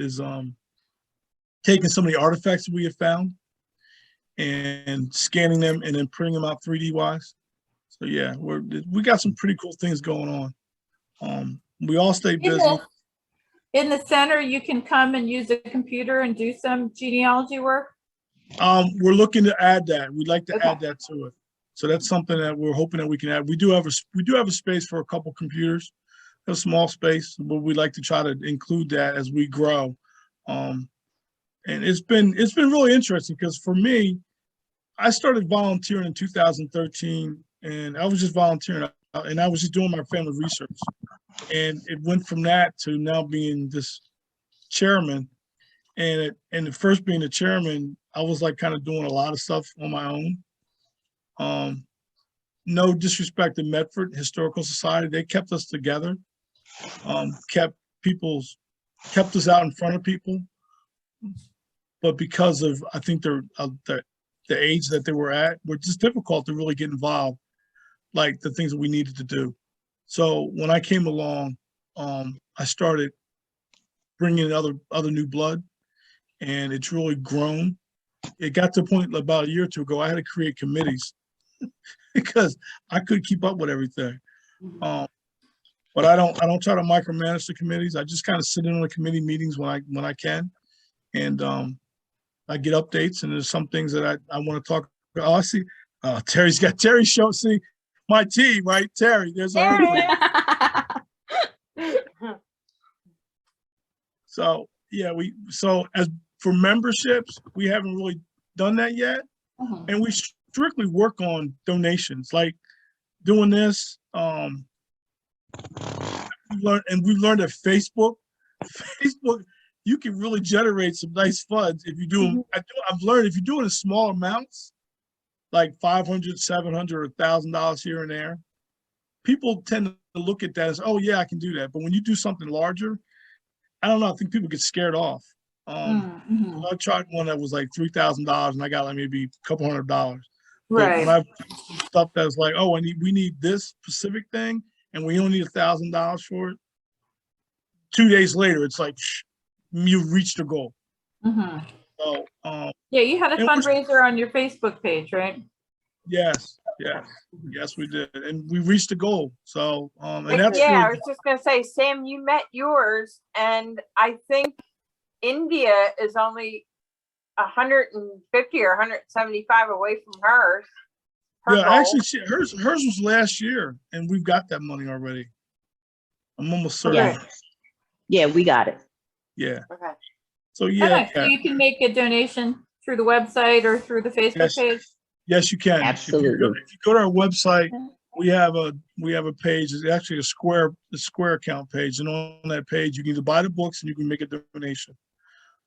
taking some of the artifacts we have found and scanning them and then printing them out 3D wise. So yeah, we got some pretty cool things going on. We all stay busy. In the center, you can come and use a computer and do some genealogy work. We're looking to add that. We'd like to add that to it. So that's something that we're hoping that we can add. We do have a space for a couple computers, a small space, but we'd like to try to include that as we grow. And it's been really interesting because for me, I started volunteering in 2013, and I was just volunteering, and I was just doing my family research. And it went from that to now being this chairman. And at first being the chairman, I was like kind of doing a lot of stuff on my own. No disrespect to Medford Historical Society, they kept us together, kept us out in front of people. But because of, I think the age that they were at, were just difficult to really get involved, like the things that we needed to do. So when I came along, I started bringing in other new blood, and it's really grown. It got to the point about a year or two ago, I had to create committees because I couldn't keep up with everything. But I don't try to micromanage the committees. I just kind of sit in on the committee meetings when I can, and I get updates. And there's some things that I want to talk about. Oh, I see. Terry's got Terry show. See my team, right? Terry. There's So yeah, as for memberships, we haven't really done that yet, and we strictly work on donations, like doing this. We've learned that Facebook, you can really generate some nice funds if you do them. I've learned if you do it in small amounts, like $500, $700, or $1,000 here and there, people tend to look at that as, oh yeah, I can do that. But when you do something larger, I don't know. I think people get scared off. I tried one that was like $3,000 and I got like maybe a couple $100. But Right. when I stuff that's like, oh, we need this specific thing and we only need $1,000 for it. 2 days later, it's like you reached the goal. So yeah, you had a fundraiser on your Facebook page, right? Yes, we did, and we reached the goal. So and that's yeah, really, I was just gonna say, Sam, you met yours, and I think India is only 150 or 175 away from hers. Her yeah. goal. Actually, hers was last year, and we've got that money already. I'm almost certain. Yeah, we got it. Yeah. Okay. So yeah, So you can make a donation through the website or through the Facebook page. Yes, you can. Absolutely. If you go to our website, we have a page. It's actually a Square account page, and on that page, you can either buy the books and you can make a donation.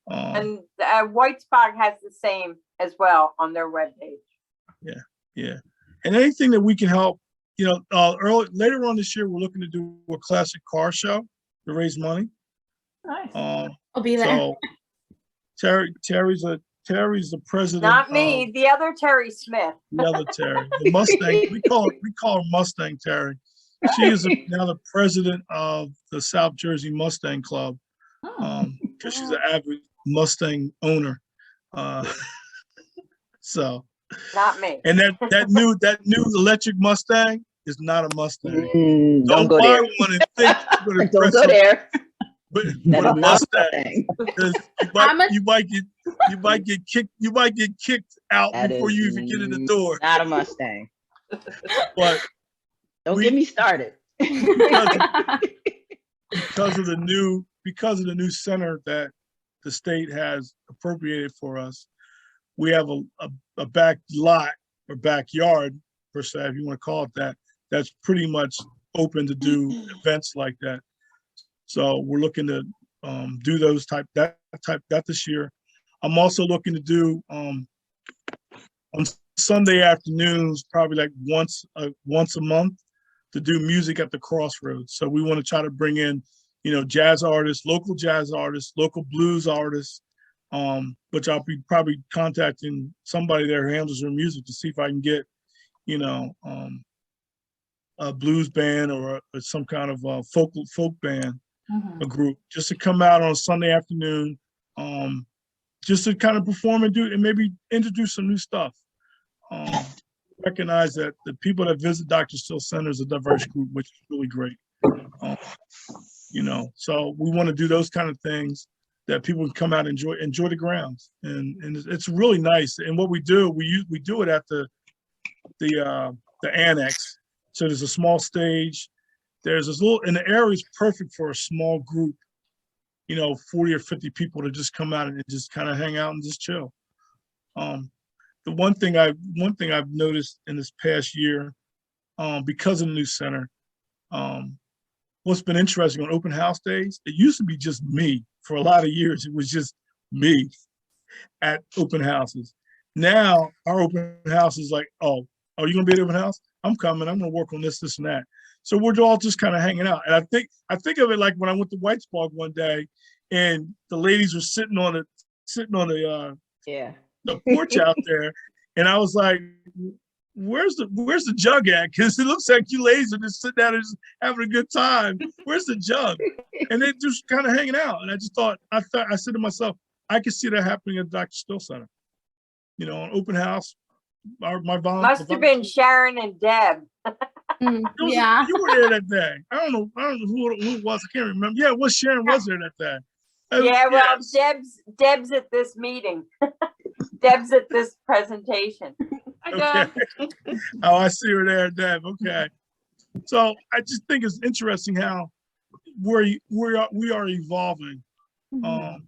And White Spot has the same as well on their webpage. Yeah. And anything that we can help, later on this year, we're looking to do a classic car show to raise money. Nice. I'll be there. So Terry's the president. Not me, the other Terry Smith. The other Terry, the Mustang. We call her Mustang Terry. She is now the president of the South Jersey Mustang Club, because she's an avid Mustang owner. So. Not me. And that new electric Mustang is not a Mustang. Don't go buy there. One and think you're gonna Don't go there. But a Mustang, because you might get kicked out That before you even get in the door. Not a Mustang. But don't get me started. because of the new center that the state has appropriated for us, we have a back lot or backyard, per se, if you want to call it that, that's pretty much open to do events like that. So we're looking to do that this year. I'm also looking to do on Sunday afternoons, probably like once a month, to do music at the crossroads. So we want to try to bring in, jazz artists, local blues artists, which I'll be probably contacting somebody there who handles their music to see if I can get, a blues band or some kind of folk band, a group, just to come out on a Sunday afternoon, just to kind of perform and maybe introduce some new stuff. Recognize that the people that visit Dr. Still Center is a diverse group, which is really great. So we want to do those kind of things that people can come out and enjoy the grounds, and it's really nice. And what we do, we do it at the annex. So there's a small stage. There's this and the area is perfect for a small group, 40 or 50 people to just come out and just kind of hang out and just chill. The one thing I've noticed in this past year, because of the new center, what's been interesting on open house days, it used to be just me. For a lot of years, it was just me at open houses. Now our open house is like, oh, are you gonna be at open house? I'm coming. I'm gonna work on this, and that. So we're all just kind of hanging out. And I think of it like when I went to White Spot one day, and the ladies were sitting on the porch out there, and I was like, where's the jug at? Because it looks like you ladies are just sitting down and just having a good time. Where's the jug? And they just kind of hanging out. And I just thought, I said to myself, I could see that happening at Dr. Still Center. An open house. Must have been Sharon and Deb. Yeah. You were there that day. I don't know who it was. I can't remember. Yeah, it was Sharon was there that day. Yeah, well, Deb's at this meeting. Deb's at this presentation. Okay. Oh, I see her there, Deb. Okay. So I just think it's interesting how we are evolving, and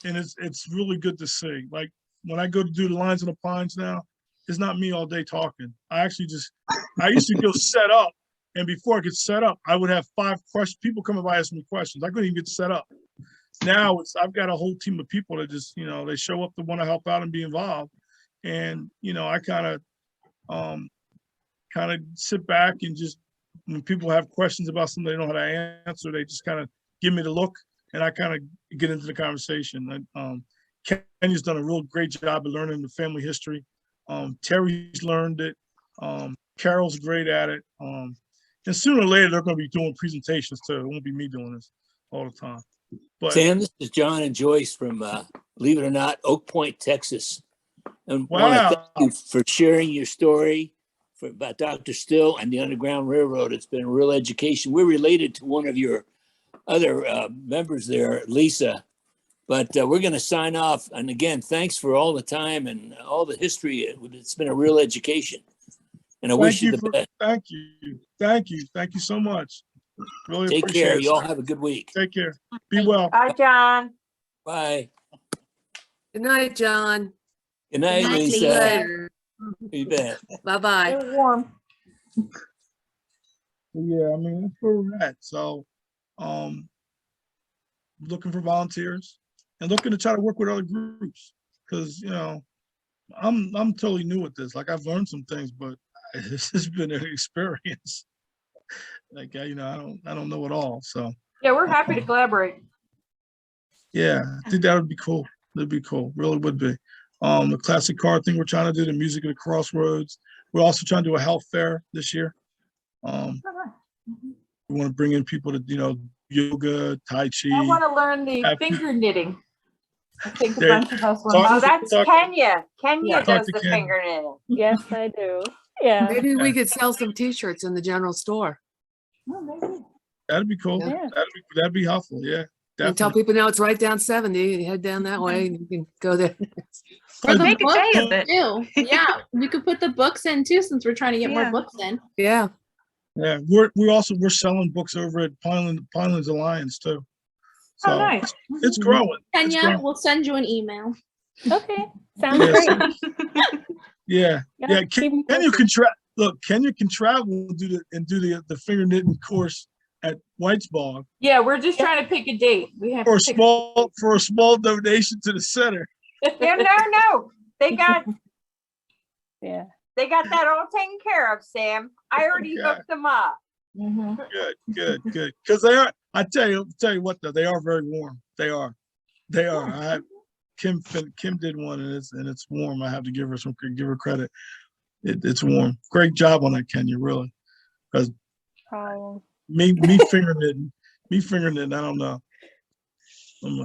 it's really good to see. Like when I go to do the Lines and the Pines now, it's not me all day talking. I used to go set up, and before I could set up, I would have 5 questions. People coming by asking me questions. I couldn't even get set up. Now I've got a whole team of people that just they show up to want to help out and be involved, and I kind of sit back and just when people have questions about something they don't know how to answer, they just kind of give me the look, and I kind of get into the conversation. Kenya's done a real great job of learning the family history. Terry's learned it. Carol's great at it. And sooner or later, they're going to be doing presentations too. It won't be me doing this all the time. But Sam, this is John and Joyce from, believe it or not, Oak Point, Texas. And wow. want to thank you for sharing your story about Dr. Still and the Underground Railroad. It's been a real education. We're related to one of your other members there, Lisa. But we're going to sign off. And again, thanks for all the time and all the history. It's been a real education. And I wish you the best. Thank you. Thank you. Thank you so much. Really Take appreciate care. it. You all have a good week. Take care. Be well. Bye, John. Bye. Good night, John. Good night, Good night, Lisa. You bet. Bye-bye. Stay warm. Yeah, I mean, that's where we're at. So, looking for volunteers and looking to try to work with other groups because, you know, I'm totally new at this. Like, I've learned some things, but this has been an experience. Like, you know, I don't know it all. So Yeah, we're happy to collaborate. yeah, I think that would be cool. That'd be cool. Really would be. The classic car thing we're trying to do, the music of the crossroads. We're also trying to do a health fair this year. We want to bring in people to, you know, yoga, Tai Chi. I want to learn the finger knitting. I think a bunch of us want Oh, that's Kenya. Kenya does the finger knitting. Yes, I do. Yeah. Maybe we could sell some t-shirts in the general store. Oh, maybe. That'd be cool. Yeah. That'd be helpful. Yeah. And tell people now it's right down 70. You head down that way and you can go there. Or the Make a day of books it. too. Yeah, we could put the books in too, since we're trying to get more books in. Yeah. Yeah. We're selling books over at Pinelands Alliance too. So Oh, nice. it's growing. It's Kenya, growing. we'll send you an email. Okay. Sounds Yes. great. Yeah. Yeah, Yeah. keep me Kenya posted. Kenya can travel and do the finger knitting course at Whitesbog Yeah, we're just trying to pick a date. We have for a to pick small donation to the center. Yeah, no. They got Yeah. that all taken care of, Sam. I already Okay. hooked them up. Good. Because they are. I tell you what, though, they are very warm. They are. Kim did one, and it's warm. I have to give her credit. It's warm. Great job on that, Kenya. Really, because me finger knitting. I don't know.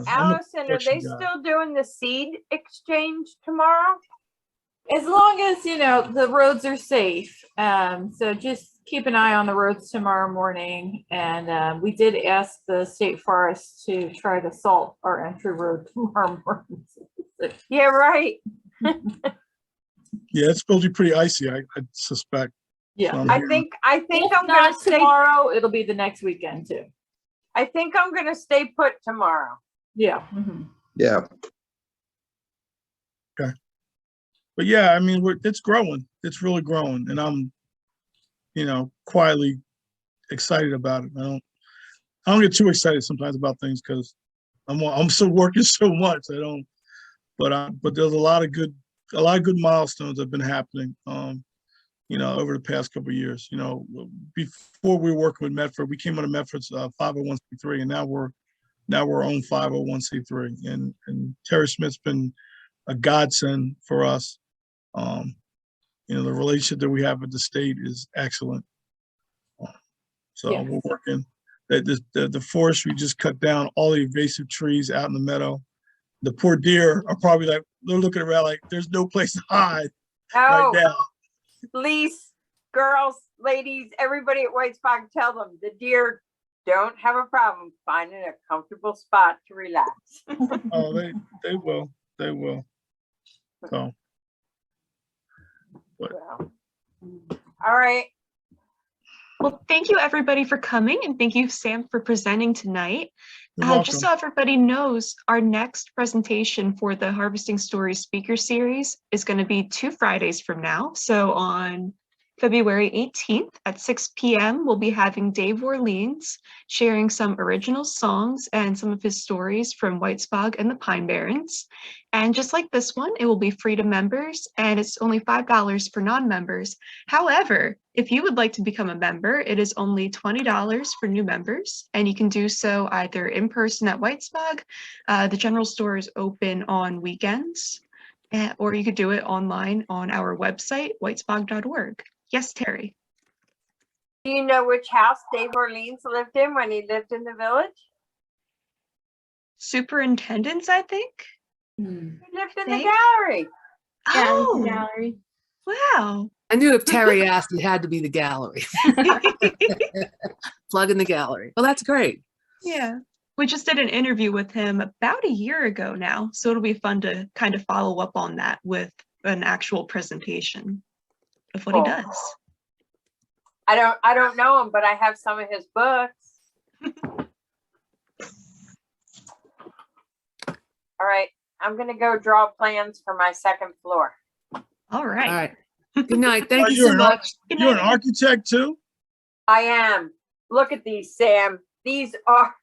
Allison, are they still doing the seed exchange tomorrow? As long as, you know, the roads are safe. So just keep an eye on the roads tomorrow morning. And we did ask the state forest to try to salt our entry road tomorrow morning. Yeah, right. Yeah, it's supposed to be pretty icy, I suspect. Yeah, So I think if I'm gonna not stay tomorrow, it'll be the next weekend too. I think I'm gonna stay put tomorrow. Yeah. Yeah. Okay. But yeah, I mean, it's growing. It's really growing, and I'm, you know, quietly excited about it. I don't get too excited sometimes about things because I'm still working so much. I don't. But there's a lot of good milestones that have been happening. You know, over the past couple of years. You know, before we were working with Medford, we came out of Medford's 501c3, and now we're our own 501c3. And Terry Schmidt's been a godsend for us. You know, the relationship that we have with the state is excellent. So Yeah. we're working. The forestry just cut down all the invasive trees out in the meadow. The poor deer are probably like, they're looking around like there's no place to hide right now. Please, girls, ladies, everybody at White Spot, tell them the deer don't have a problem finding a comfortable spot to relax. Oh, they will. So, but All right. Well, thank you everybody for coming, and thank you, Sam, for presenting tonight. You're Just so welcome. everybody knows, our next presentation for the Harvesting Stories speaker series is going to be 2 Fridays from now. So on February 18th at 6 p.m., we'll be having Dave Orleans sharing some original songs and some of his stories from Whitesbog and the Pine Barrens. And just like this one, it will be free to members, and it's only $5 for non-members. However, if you would like to become a member, it is only $20 for new members, and you can do so either in person at Whitesbog. The general store is open on weekends, or you could do it online on our website, whitesbog.org. Yes, Terry. Do you know which house Dave Orleans lived in when he lived in the village? Superintendents, I think. He lived in the gallery. Oh, gallery. Wow. I knew if Terry asked, it had to be the gallery. Plug in the gallery. Well, that's great. Yeah. We just did an interview with him about a year ago now, so it'll be fun to kind of follow up on that with an actual presentation of what he does. I don't know him, but I have some of his books. All right, I'm gonna go draw plans for my second floor. All right. All right. Good night. Thank you you're so much. You're an architect too? I am. Look at these, Sam. These are